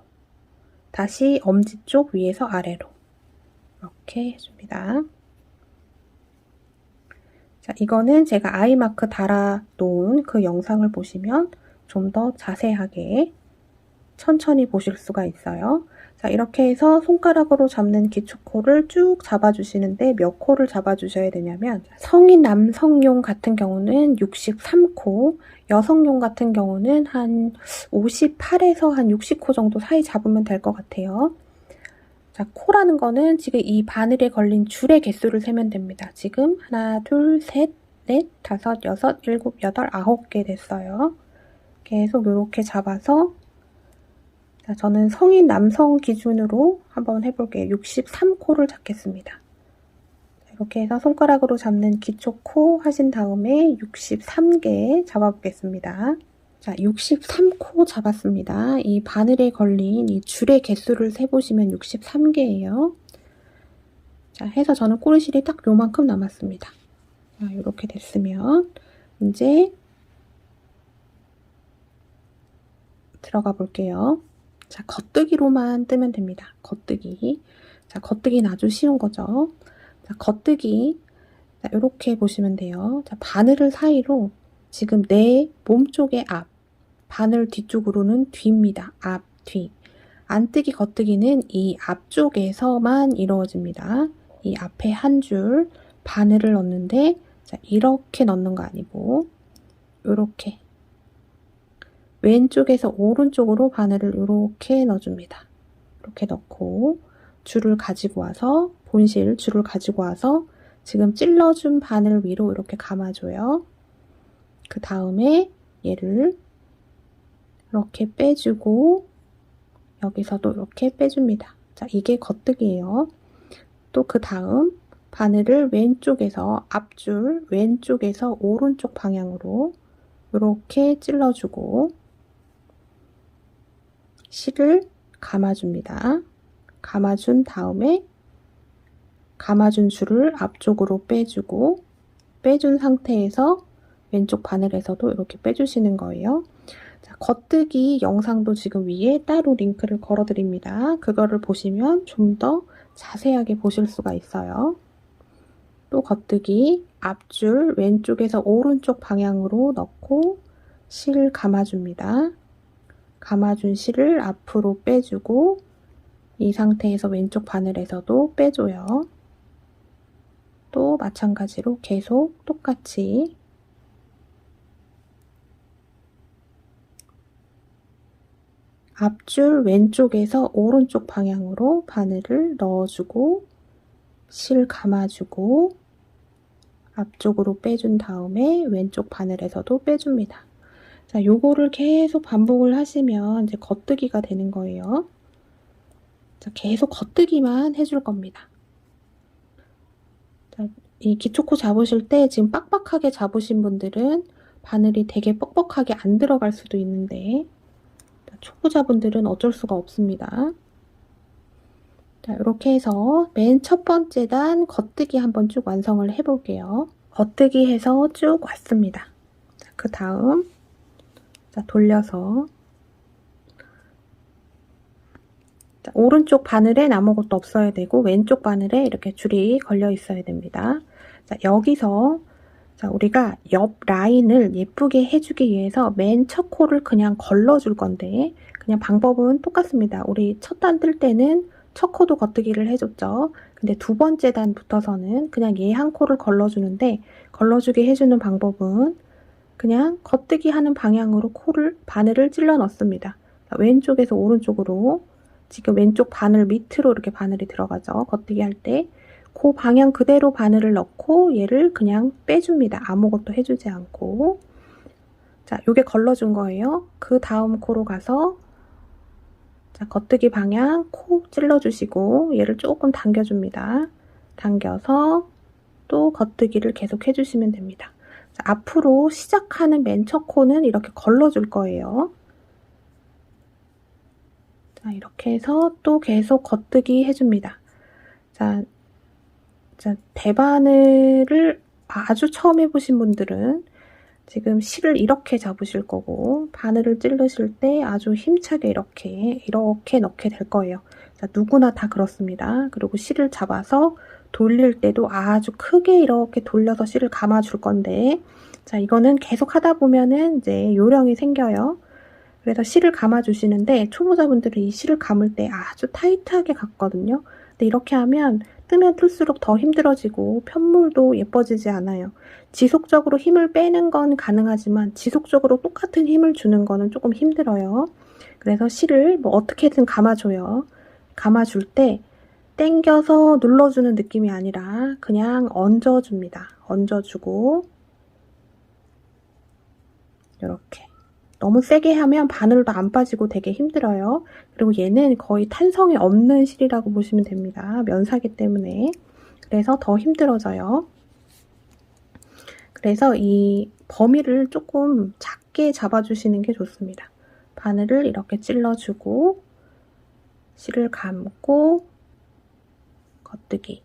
다시 엄지 쪽 위에서 아래로 이렇게 해줍니다. 자, 이거는 제가 아이마크 달아 놓은 그 영상을 보시면 좀 더 자세하게 천천히 보실 수가 있어요. 자, 이렇게 해서 손가락으로 잡는 기초코를 쭉 잡아주시는데 몇 코를 잡아주셔야 되냐면, 성인 남성용 같은 경우는 63코, 여성용 같은 경우는 한 58에서 한 60코 정도 사이 잡으면 될 것 같아요. 자, 코라는 거는 지금 이 바늘에 걸린 줄의 개수를 세면 됩니다. 지금 하나, 둘, 셋, 넷, 다섯, 여섯, 일곱, 여덟, 9개 됐어요. 계속 이렇게 잡아서, 자, 저는 성인 남성 기준으로 한번 해볼게요. 63코를 잡겠습니다. 이렇게 해서 손가락으로 잡는 기초 코 하신 다음에 63개 잡아보겠습니다. 자, 63코 잡았습니다. 이 바늘에 걸린 이 줄의 개수를 세보시면 63개예요. 자, 해서 저는 꼬리실이 딱 요만큼 남았습니다. 자, 이렇게 됐으면 이제 들어가 볼게요. 자, 겉뜨기로만 뜨면 됩니다. 겉뜨기. 자, 겉뜨기는 아주 쉬운 거죠. 자, 겉뜨기. 자, 이렇게 보시면 돼요. 자, 바늘을 사이로 지금 내 몸쪽의 앞, 바늘 뒤쪽으로는 뒤입니다. 앞, 뒤. 안뜨기, 겉뜨기는 이 앞쪽에서만 이루어집니다. 이 앞에 한 줄 바늘을 넣는데, 자, 이렇게 넣는 거 아니고 이렇게 왼쪽에서 오른쪽으로 바늘을 이렇게 넣어줍니다. 이렇게 넣고 줄을 가지고 와서, 본실 줄을 가지고 와서 지금 찔러준 바늘 위로 이렇게 감아줘요. 그 다음에 얘를 이렇게 빼주고 여기서도 이렇게 빼줍니다. 자, 이게 겉뜨기예요. 또 그 다음 바늘을 왼쪽에서, 앞줄 왼쪽에서 오른쪽 방향으로 이렇게 찔러주고 실을 감아줍니다. 감아준 다음에 감아준 줄을 앞쪽으로 빼주고, 빼준 상태에서 왼쪽 바늘에서도 이렇게 빼주시는 거예요. 자, 겉뜨기 영상도 지금 위에 따로 링크를 걸어 드립니다. 그거를 보시면 좀 더 자세하게 보실 수가 있어요. 또 겉뜨기 앞줄 왼쪽에서 오른쪽 방향으로 넣고 실 감아줍니다. 감아준 실을 앞으로 빼주고 이 상태에서 왼쪽 바늘에서도 빼줘요. 또 마찬가지로 계속 똑같이 앞줄 왼쪽에서 오른쪽 방향으로 바늘을 넣어주고 실 감아주고 앞쪽으로 빼준 다음에 왼쪽 바늘에서도 빼줍니다. 자, 요거를 계속 반복을 하시면 이제 겉뜨기가 되는 거예요. 자, 계속 겉뜨기만 해줄 겁니다. 자, 이 기초코 잡으실 때 지금 빡빡하게 잡으신 분들은 바늘이 되게 뻑뻑하게 안 들어갈 수도 있는데, 초보자분들은 어쩔 수가 없습니다. 자, 이렇게 해서 맨 첫 번째 단 겉뜨기 한번 쭉 완성을 해볼게요. 겉뜨기 해서 쭉 왔습니다. 자, 그 다음 자, 돌려서 자, 오른쪽 바늘엔 아무것도 없어야 되고 왼쪽 바늘에 이렇게 줄이 걸려 있어야 됩니다. 자, 여기서 자, 우리가 옆 라인을 예쁘게 해주기 위해서 맨 첫 코를 그냥 걸러줄 건데, 그냥 방법은 똑같습니다. 우리 첫 단 뜰 때는 첫 코도 겉뜨기를 해줬죠. 근데 두 번째 단부터서는 그냥 얘 한 코를 걸러주는데, 걸러주게 해주는 방법은 그냥 겉뜨기 하는 방향으로 바늘을 찔러 넣습니다. 자, 왼쪽에서 오른쪽으로, 지금 왼쪽 바늘 밑으로 이렇게 바늘이 들어가죠. 겉뜨기 할 때. 그 방향 그대로 바늘을 넣고 얘를 그냥 빼줍니다. 아무것도 해주지 않고. 자, 요게 걸러준 거예요. 그 다음 코로 가서 자, 겉뜨기 방향 코 찔러주시고 얘를 조금 당겨줍니다. 당겨서 또 겉뜨기를 계속 해주시면 됩니다. 자, 앞으로 시작하는 맨 첫 코는 이렇게 걸러줄 거예요. 자, 이렇게 해서 또 계속 겉뜨기 해줍니다. 자, 자, 대바늘을 아주 처음 해보신 분들은 지금 실을 이렇게 잡으실 거고 바늘을 찌르실 때 아주 힘차게 이렇게 넣게 될 거예요. 자, 누구나 다 그렇습니다. 그리고 실을 잡아서 돌릴 때도 아주 크게 이렇게 돌려서 실을 감아 줄 건데, 자, 이거는 계속 하다 보면은 이제 요령이 생겨요. 그래서 실을 감아 주시는데 초보자분들은 이 실을 감을 때 아주 타이트하게 감거든요. 근데 이렇게 하면 뜨면 틀수록 더 힘들어지고 편물도 예뻐지지 않아요. 지속적으로 힘을 빼는 건 가능하지만 지속적으로 똑같은 힘을 주는 거는 조금 힘들어요. 그래서 실을 뭐 어떻게든 감아줘요. 감아줄 때 당겨서 눌러주는 느낌이 아니라 그냥 얹어줍니다. 얹어주고 이렇게. 너무 세게 하면 바늘도 안 빠지고 되게 힘들어요. 그리고 얘는 거의 탄성이 없는 실이라고 보시면 됩니다. 면사기 때문에. 그래서 더 힘들어져요. 그래서 이 범위를 조금 작게 잡아주시는 게 좋습니다. 바늘을 이렇게 찔러주고 실을 감고 겉뜨기,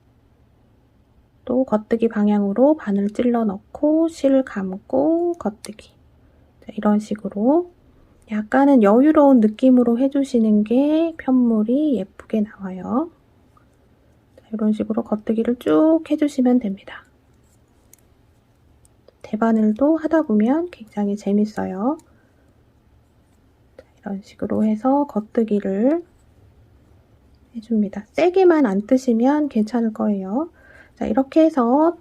또 겉뜨기 방향으로 바늘 찔러 넣고 실 감고 겉뜨기. 자, 이런 식으로 약간은 여유로운 느낌으로 해주시는 게 편물이 예쁘게 나와요. 자, 이런 식으로 겉뜨기를 쭉 해주시면 됩니다. 대바늘도 하다 보면 굉장히 재밌어요. 자, 이런 식으로 해서 겉뜨기를 해줍니다. 세게만 안 뜨시면 괜찮을 거예요. 자, 이렇게 해서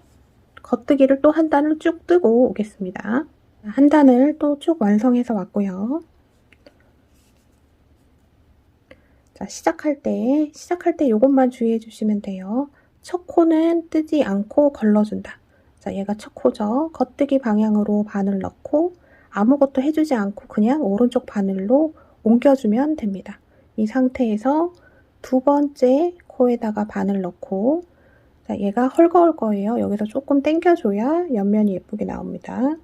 겉뜨기를 또 한 단을 쭉 뜨고 오겠습니다. 한 단을 또 쭉 완성해서 왔고요. 자, 시작할 때 이것만 주의해 주시면 돼요. 첫 코는 뜨지 않고 걸러준다. 자, 얘가 첫 코죠. 겉뜨기 방향으로 바늘 넣고 아무것도 해주지 않고 그냥 오른쪽 바늘로 옮겨주면 됩니다. 이 상태에서 두 번째 코에다가 바늘 넣고, 자, 얘가 헐거울 거예요. 여기서 조금 당겨줘야 옆면이 예쁘게 나옵니다.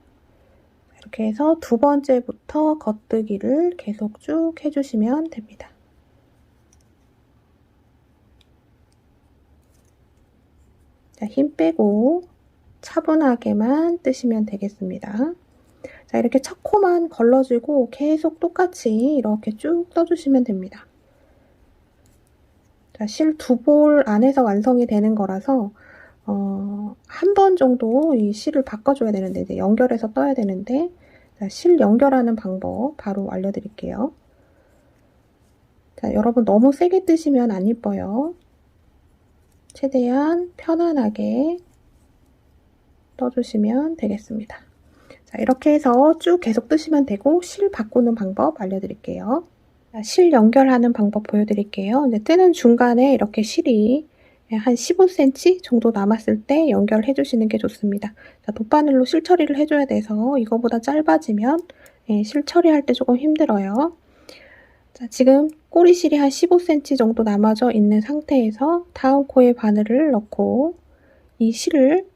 이렇게 해서 두 번째부터 겉뜨기를 계속 쭉 해주시면 됩니다. 자, 힘 빼고 차분하게만 뜨시면 되겠습니다. 자, 이렇게 첫 코만 걸러주고 계속 똑같이 이렇게 쭉 떠주시면 됩니다. 자, 실 두 볼 안에서 완성이 되는 거라서 한 번 정도 이 실을 바꿔줘야 되는데, 이제 연결해서 떠야 되는데, 자, 실 연결하는 방법 바로 알려드릴게요. 자, 여러분 너무 세게 뜨시면 안 이뻐요. 최대한 편안하게 떠주시면 되겠습니다. 자, 이렇게 해서 쭉 계속 뜨시면 되고, 실 바꾸는 방법 알려드릴게요. 자, 실 연결하는 방법 보여드릴게요. 이제 뜨는 중간에 이렇게 실이 한 15cm 정도 남았을 때 연결해 주시는 게 좋습니다. 자, 돗바늘로 실 처리를 해줘야 돼서 이거보다 짧아지면 실 처리할 때 조금 힘들어요. 자, 지금 꼬리실이 한 15cm 정도 남아져 있는 상태에서 다음 코에 바늘을 넣고 이 실을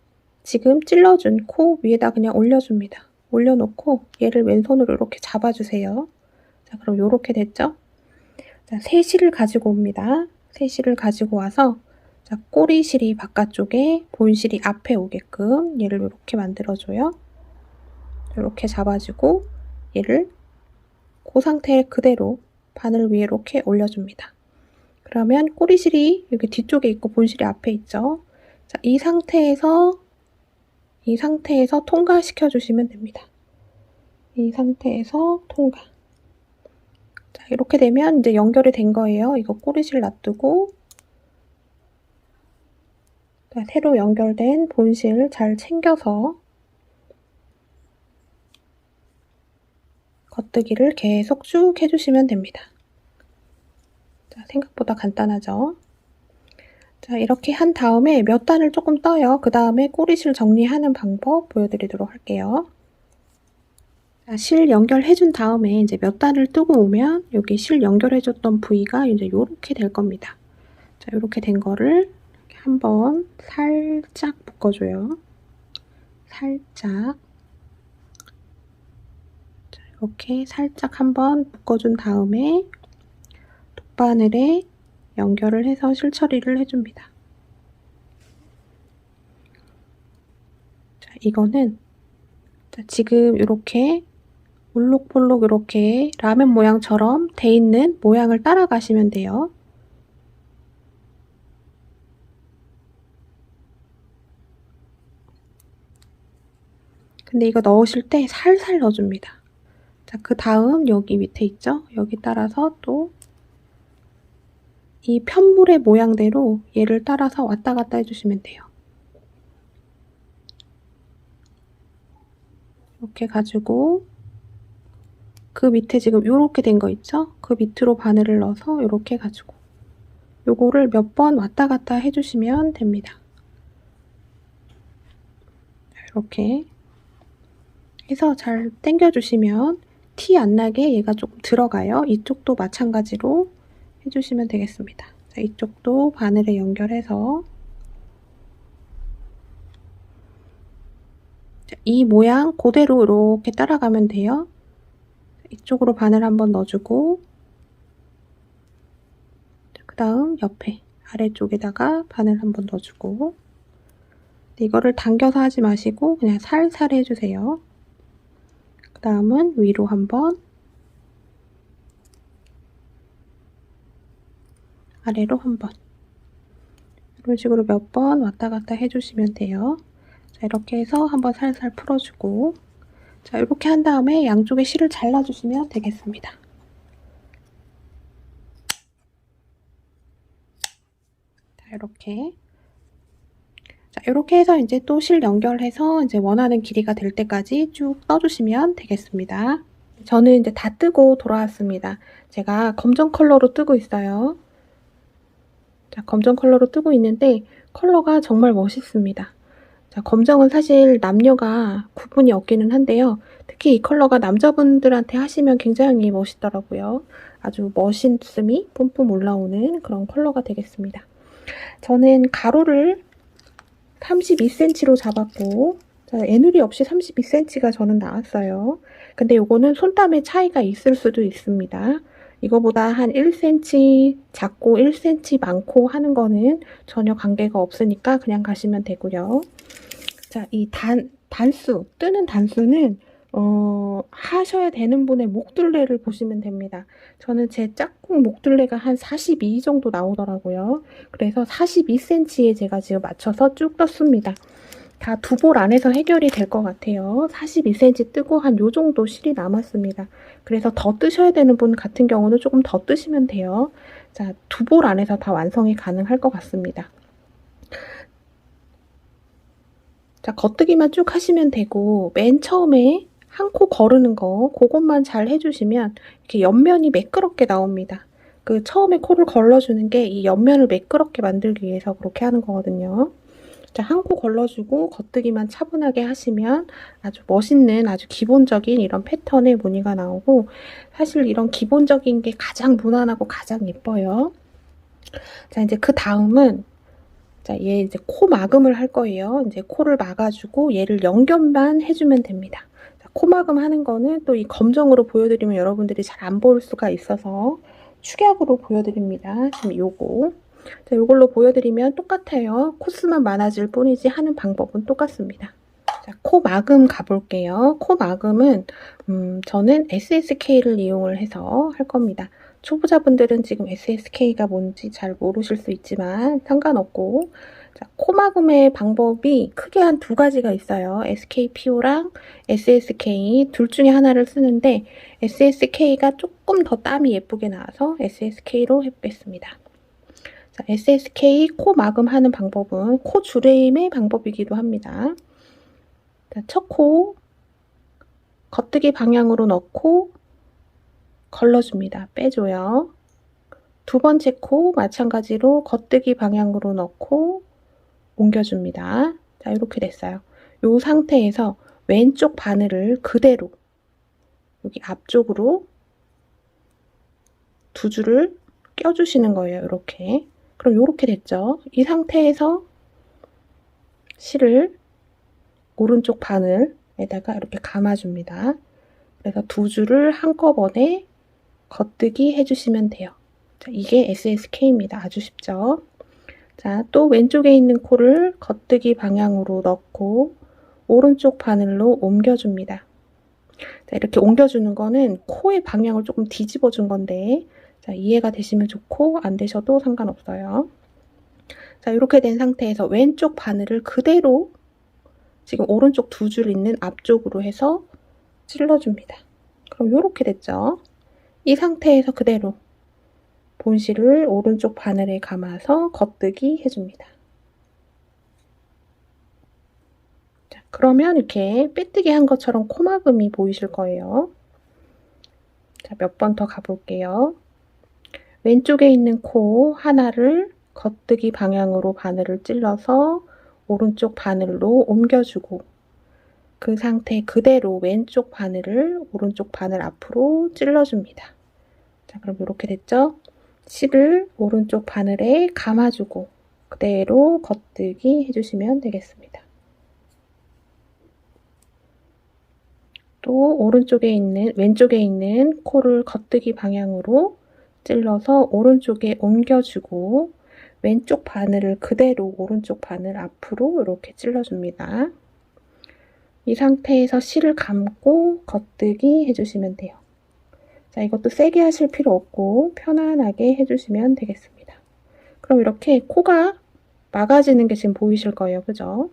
지금 찔러준 코 위에다 그냥 올려줍니다. 올려놓고 얘를 왼손으로 이렇게 잡아주세요. 자, 그럼 이렇게 됐죠? 자, 새 실을 가지고 옵니다. 새 실을 가지고 와서, 자, 꼬리실이 바깥쪽에, 본실이 앞에 오게끔 얘를 이렇게 만들어줘요. 이렇게 잡아주고 얘를 그 상태 그대로 바늘 위에 이렇게 올려줍니다. 그러면 꼬리실이 여기 뒤쪽에 있고 본실이 앞에 있죠. 자, 이 상태에서 통과시켜 주시면 됩니다. 이 상태에서 통과. 자, 이렇게 되면 이제 연결이 된 거예요. 이거 꼬리실 놔두고, 자, 새로 연결된 본실 잘 챙겨서 겉뜨기를 계속 쭉 해주시면 됩니다. 자, 생각보다 간단하죠? 자, 이렇게 한 다음에 몇 단을 조금 떠요. 그 다음에 꼬리실 정리하는 방법 보여드리도록 할게요. 자, 실 연결해준 다음에 이제 몇 단을 뜨고 오면 여기 실 연결해줬던 부위가 이제 요렇게 될 겁니다. 자, 요렇게 된 거를 이렇게 한번 살짝 묶어줘요. 살짝. 자, 이렇게 살짝 한번 묶어준 다음에 돗바늘에 연결을 해서 실 처리를 해줍니다. 이거는 지금 이렇게 울록볼록 이렇게 라면 모양처럼 돼 있는 모양을 따라가시면 돼요. 근데 이거 넣으실 때 살살 넣어줍니다. 자, 그 다음 여기 밑에 있죠? 여기 따라서 또 이 편물의 모양대로 얘를 따라서 왔다 갔다 해주시면 돼요. 이렇게 가지고 그 밑에 지금 요렇게 된 거 있죠? 그 밑으로 바늘을 넣어서 요렇게 가지고 요거를 몇 번 왔다 갔다 해주시면 됩니다. 이렇게 해서 잘 당겨주시면 티 안 나게 얘가 조금 들어가요. 이쪽도 마찬가지로 해주시면 되겠습니다. 자, 이쪽도 바늘에 연결해서 자, 이 모양 그대로 이렇게 따라가면 돼요. 이쪽으로 바늘 한번 넣어주고 그 다음 옆에 아래쪽에다가 바늘 한번 넣어주고 이거를 당겨서 하지 마시고 그냥 살살 해주세요. 그 다음은 위로 한번 아래로 한번 이런 식으로 몇 번 왔다 갔다 해주시면 돼요. 자, 이렇게 해서 한번 살살 풀어주고 자, 이렇게 한 다음에 양쪽에 실을 잘라주시면 되겠습니다. 자, 이렇게 자, 이렇게 해서 이제 또 실 연결해서 이제 원하는 길이가 될 때까지 쭉 떠주시면 되겠습니다. 저는 이제 다 뜨고 돌아왔습니다. 제가 검정 컬러로 뜨고 있어요. 자, 검정 컬러로 뜨고 있는데 컬러가 정말 멋있습니다. 자, 검정은 사실 남녀가 구분이 없기는 한데요. 특히 이 컬러가 남자분들한테 하시면 굉장히 멋있더라고요. 아주 멋있음이 뿜뿜 올라오는 그런 컬러가 되겠습니다. 저는 가로를 32cm로 잡았고 자, 애누리 없이 32cm가 저는 나왔어요. 근데 요거는 손땀의 차이가 있을 수도 있습니다. 이거보다 한 1cm 작고 1cm 많고 하는 거는 전혀 관계가 없으니까 그냥 가시면 되고요. 자, 이 단수, 뜨는 단수는 하셔야 되는 분의 목둘레를 보시면 됩니다. 저는 제 짝꿍 목둘레가 한 42 정도 나오더라고요. 그래서 42cm에 제가 지금 맞춰서 쭉 떴습니다. 다 두 볼 안에서 해결이 될 것 같아요. 42cm 뜨고 한 요 정도 실이 남았습니다. 그래서 더 뜨셔야 되는 분 같은 경우는 조금 더 뜨시면 돼요. 자, 두 볼 안에서 다 완성이 가능할 것 같습니다. 자, 겉뜨기만 쭉 하시면 되고 맨 처음에 한 코 거르는 거 그것만 잘 해주시면 이렇게 옆면이 매끄럽게 나옵니다. 그 처음에 코를 걸러주는 게 이 옆면을 매끄럽게 만들기 위해서 그렇게 하는 거거든요. 자, 한 코 걸러주고 겉뜨기만 차분하게 하시면 아주 멋있는 아주 기본적인 이런 패턴의 무늬가 나오고 사실 이런 기본적인 게 가장 무난하고 가장 예뻐요. 자, 이제 그 다음은 자, 얘 이제 코 마금을 할 거예요. 이제 코를 막아주고 얘를 연결만 해주면 됩니다. 자, 코 마금 하는 거는 또 이 검정으로 보여드리면 여러분들이 잘 안 보일 수가 있어서 축약으로 보여드립니다. 지금 요거. 자, 이걸로 보여드리면 똑같아요. 코수만 많아질 뿐이지 하는 방법은 똑같습니다. 자, 코 마금 가볼게요. 코 마금은 저는 SSK를 이용을 해서 할 겁니다. 초보자분들은 지금 SSK가 뭔지 잘 모르실 수 있지만 상관없고 자, 코 마금의 방법이 크게 한 두 가지가 있어요. SKPO랑 SSK 둘 중에 하나를 쓰는데 SSK가 조금 더 땀이 예쁘게 나와서 SSK로 해보겠습니다. 자, SSK 코 마금하는 방법은 코 줄임의 방법이기도 합니다. 첫 코 겉뜨기 방향으로 넣고 걸러줍니다. 빼줘요. 두 번째 코 마찬가지로 겉뜨기 방향으로 넣고 옮겨줍니다. 자, 이렇게 됐어요. 이 상태에서 왼쪽 바늘을 그대로 여기 앞쪽으로 두 줄을 껴주시는 거예요. 이렇게. 그럼 이렇게 됐죠. 이 상태에서 실을 오른쪽 바늘에다가 이렇게 감아줍니다. 그래서 두 줄을 한꺼번에 겉뜨기 해주시면 돼요. 자, 이게 SSK입니다. 아주 쉽죠? 자, 또 왼쪽에 있는 코를 겉뜨기 방향으로 넣고 오른쪽 바늘로 옮겨줍니다. 자, 이렇게 옮겨주는 거는 코의 방향을 조금 뒤집어 준 건데, 자, 이해가 되시면 좋고 안 되셔도 상관없어요. 자, 이렇게 된 상태에서 왼쪽 바늘을 그대로 지금 오른쪽 두 줄 있는 앞쪽으로 해서 찔러줍니다. 그럼 이렇게 됐죠? 이 상태에서 그대로 본실을 오른쪽 바늘에 감아서 겉뜨기 해줍니다. 자, 그러면 이렇게 빼뜨기 한 것처럼 코막음이 보이실 거예요. 자, 몇 번 더 가볼게요. 왼쪽에 있는 코 하나를 겉뜨기 방향으로 바늘을 찔러서 오른쪽 바늘로 옮겨주고, 그 상태 그대로 왼쪽 바늘을 오른쪽 바늘 앞으로 찔러줍니다. 자, 그럼 이렇게 됐죠? 실을 오른쪽 바늘에 감아주고 그대로 겉뜨기 해주시면 되겠습니다. 또 왼쪽에 있는 코를 겉뜨기 방향으로 찔러서 오른쪽에 옮겨주고 왼쪽 바늘을 그대로 오른쪽 바늘 앞으로 이렇게 찔러줍니다. 이 상태에서 실을 감고 겉뜨기 해주시면 돼요. 자, 이것도 세게 하실 필요 없고 편안하게 해주시면 되겠습니다. 그럼 이렇게 코가 막아지는 게 지금 보이실 거예요. 그죠?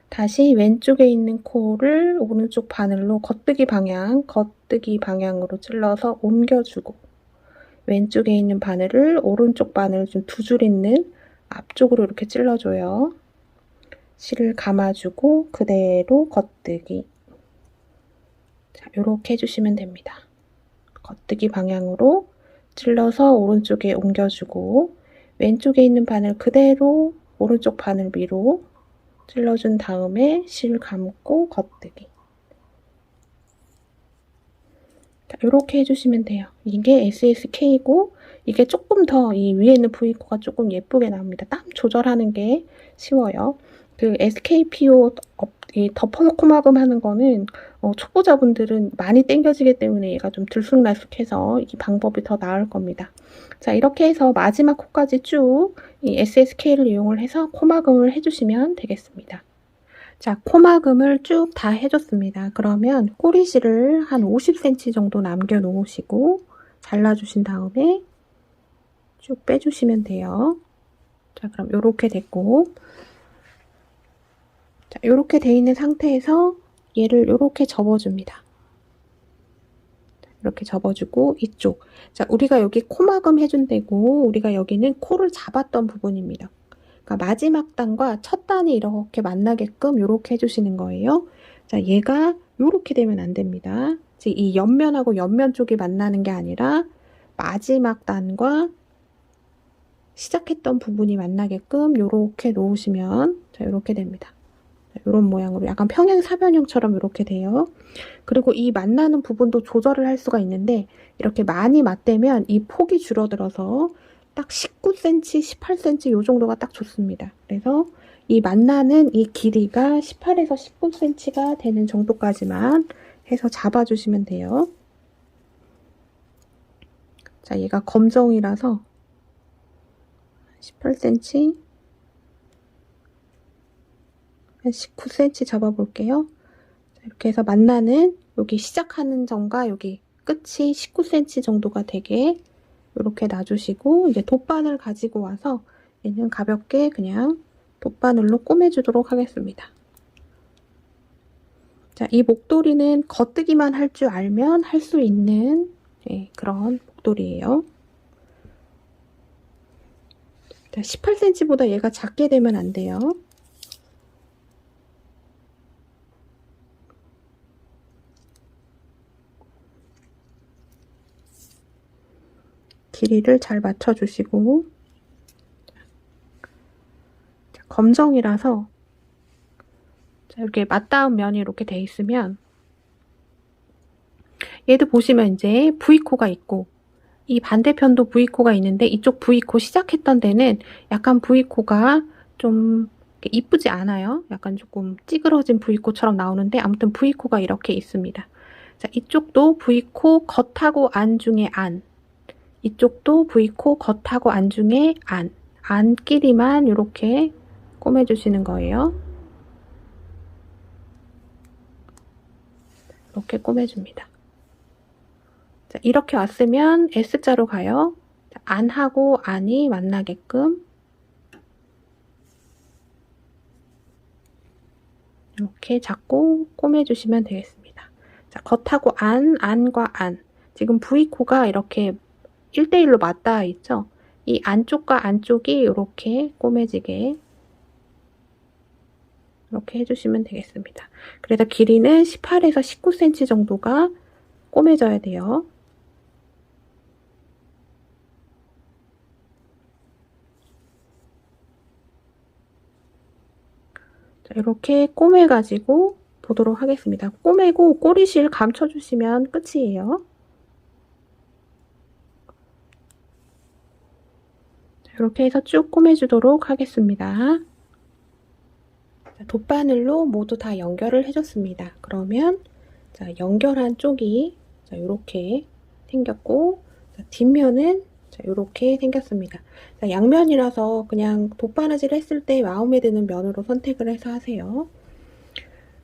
다시 왼쪽에 있는 코를 오른쪽 바늘로 겉뜨기 방향으로 찔러서 옮겨주고 왼쪽에 있는 바늘을 오른쪽 바늘 좀 두 줄 있는 앞쪽으로 이렇게 찔러줘요. 실을 감아주고 그대로 겉뜨기. 자, 이렇게 해주시면 됩니다. 겉뜨기 방향으로 찔러서 오른쪽에 옮겨주고 왼쪽에 있는 바늘 그대로 오른쪽 바늘 위로 찔러준 다음에 실 감고 겉뜨기. 자, 이렇게 해주시면 돼요. 이게 SSK고 이게 조금 더 이 위에 있는 V코가 조금 예쁘게 나옵니다. 땀 조절하는 게 쉬워요. 그 SKPO 덮어서 코막음 하는 거는 초보자분들은 많이 당겨지기 때문에 얘가 좀 들쑥날쑥해서 이 방법이 더 나을 겁니다. 자, 이렇게 해서 마지막 코까지 쭉 이 SSK를 이용을 해서 코막음을 해주시면 되겠습니다. 자, 코막음을 쭉 다 해줬습니다. 그러면 꼬리실을 한 50cm 정도 남겨놓으시고 잘라주신 다음에 쭉 빼주시면 돼요. 자, 그럼 이렇게 됐고, 자, 이렇게 돼 있는 상태에서 얘를 이렇게 접어줍니다. 이렇게 접어주고 이쪽. 자, 우리가 여기 코막음 해준 데고 우리가 여기는 코를 잡았던 부분입니다. 그러니까 마지막 단과 첫 단이 이렇게 만나게끔 이렇게 해주시는 거예요. 자, 얘가 이렇게 되면 안 됩니다. 이 옆면하고 옆면 쪽이 만나는 게 아니라 마지막 단과 시작했던 부분이 만나게끔 이렇게 놓으시면 자, 이렇게 됩니다. 이런 모양으로 약간 평행사변형처럼 이렇게 돼요. 그리고 이 만나는 부분도 조절을 할 수가 있는데 이렇게 많이 맞대면 이 폭이 줄어들어서 딱 19cm, 18cm 이 정도가 딱 좋습니다. 그래서 이 만나는 이 길이가 18에서 19cm가 되는 정도까지만 해서 잡아주시면 돼요. 자, 얘가 검정이라서 18cm, 한 19cm 잡아볼게요. 자, 이렇게 해서 만나는 여기 시작하는 점과 여기 끝이 19cm 정도가 되게 이렇게 놔주시고 이제 돗바늘 가지고 와서 얘는 가볍게 그냥 돗바늘로 꼬매주도록 하겠습니다. 자, 이 목도리는 겉뜨기만 할 줄 알면 할 수 있는 그런 목도리예요. 자, 18cm보다 얘가 작게 되면 안 돼요. 길이를 잘 맞춰주시고 자, 검정이라서 자, 이렇게 맞닿은 면이 이렇게 돼 있으면 얘도 보시면 이제 V코가 있고 이 반대편도 V코가 있는데 이쪽 V코 시작했던 데는 약간 V코가 좀 이쁘지 않아요. 약간 조금 찌그러진 V코처럼 나오는데 아무튼 V코가 이렇게 있습니다. 자, 이쪽도 V코 겉하고 안 중에 안, 이쪽도 V코 겉하고 안 중에 안끼리만 이렇게 꼬매주시는 거예요. 이렇게 꾸며줍니다. 자, 이렇게 왔으면 S자로 가요. 자, 안하고 안이 만나게끔 이렇게 잡고 꼬매주시면 되겠습니다. 자, 겉하고 안과 안. 지금 V코가 이렇게 1대1로 맞닿아 있죠? 이 안쪽과 안쪽이 이렇게 꼬매지게 이렇게 해주시면 되겠습니다. 그래서 길이는 18에서 19cm 정도가 꼬매져야 돼요. 자, 이렇게 꼬매가지고 보도록 하겠습니다. 꼬매고 꼬리실 감춰주시면 끝이에요. 자, 이렇게 해서 쭉 꼬매주도록 하겠습니다. 자, 돗바늘로 모두 다 연결을 해줬습니다. 그러면 자, 연결한 쪽이 자, 이렇게 생겼고 자, 뒷면은 자, 이렇게 생겼습니다. 자, 양면이라서 그냥 돗바느질 했을 때 마음에 드는 면으로 선택을 해서 하세요.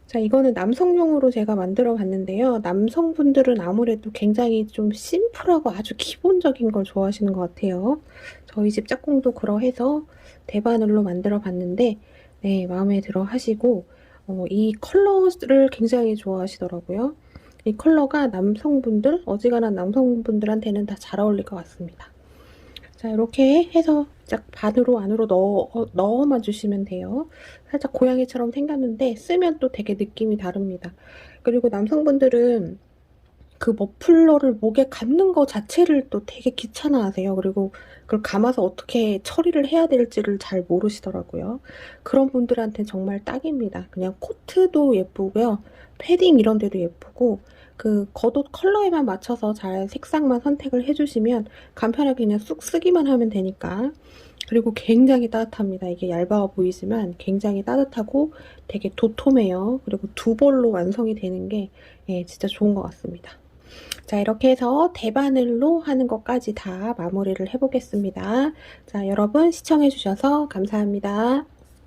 자, 이거는 남성용으로 제가 만들어 봤는데요. 남성분들은 아무래도 굉장히 좀 심플하고 아주 기본적인 걸 좋아하시는 것 같아요. 저희 집 짝꿍도 그러해서 대바늘로 만들어 봤는데 네, 마음에 들어 하시고 이 컬러를 굉장히 좋아하시더라고요. 이 컬러가 남성분들, 어지간한 남성분들한테는 다 잘 어울릴 것 같습니다. 자, 이렇게 해서 짝 반으로 안으로 넣어만 주시면 돼요. 살짝 고양이처럼 생겼는데 쓰면 또 되게 느낌이 다릅니다. 그리고 남성분들은 그 머플러를 목에 감는 거 자체를 또 되게 귀찮아 하세요. 그리고 그걸 감아서 어떻게 처리를 해야 될지를 잘 모르시더라고요. 그런 분들한테 정말 딱입니다. 그냥 코트도 예쁘고요. 패딩 이런 데도 예쁘고 그 겉옷 컬러에만 맞춰서 잘 색상만 선택을 해주시면 간편하게 그냥 쑥 쓰기만 하면 되니까. 그리고 굉장히 따뜻합니다. 이게 얇아 보이지만 굉장히 따뜻하고 되게 도톰해요. 그리고 두 벌로 완성이 되는 게 예, 진짜 좋은 것 같습니다. 자, 이렇게 해서 대바늘로 하는 것까지 다 마무리를 해보겠습니다. 자, 여러분 시청해주셔서 감사합니다.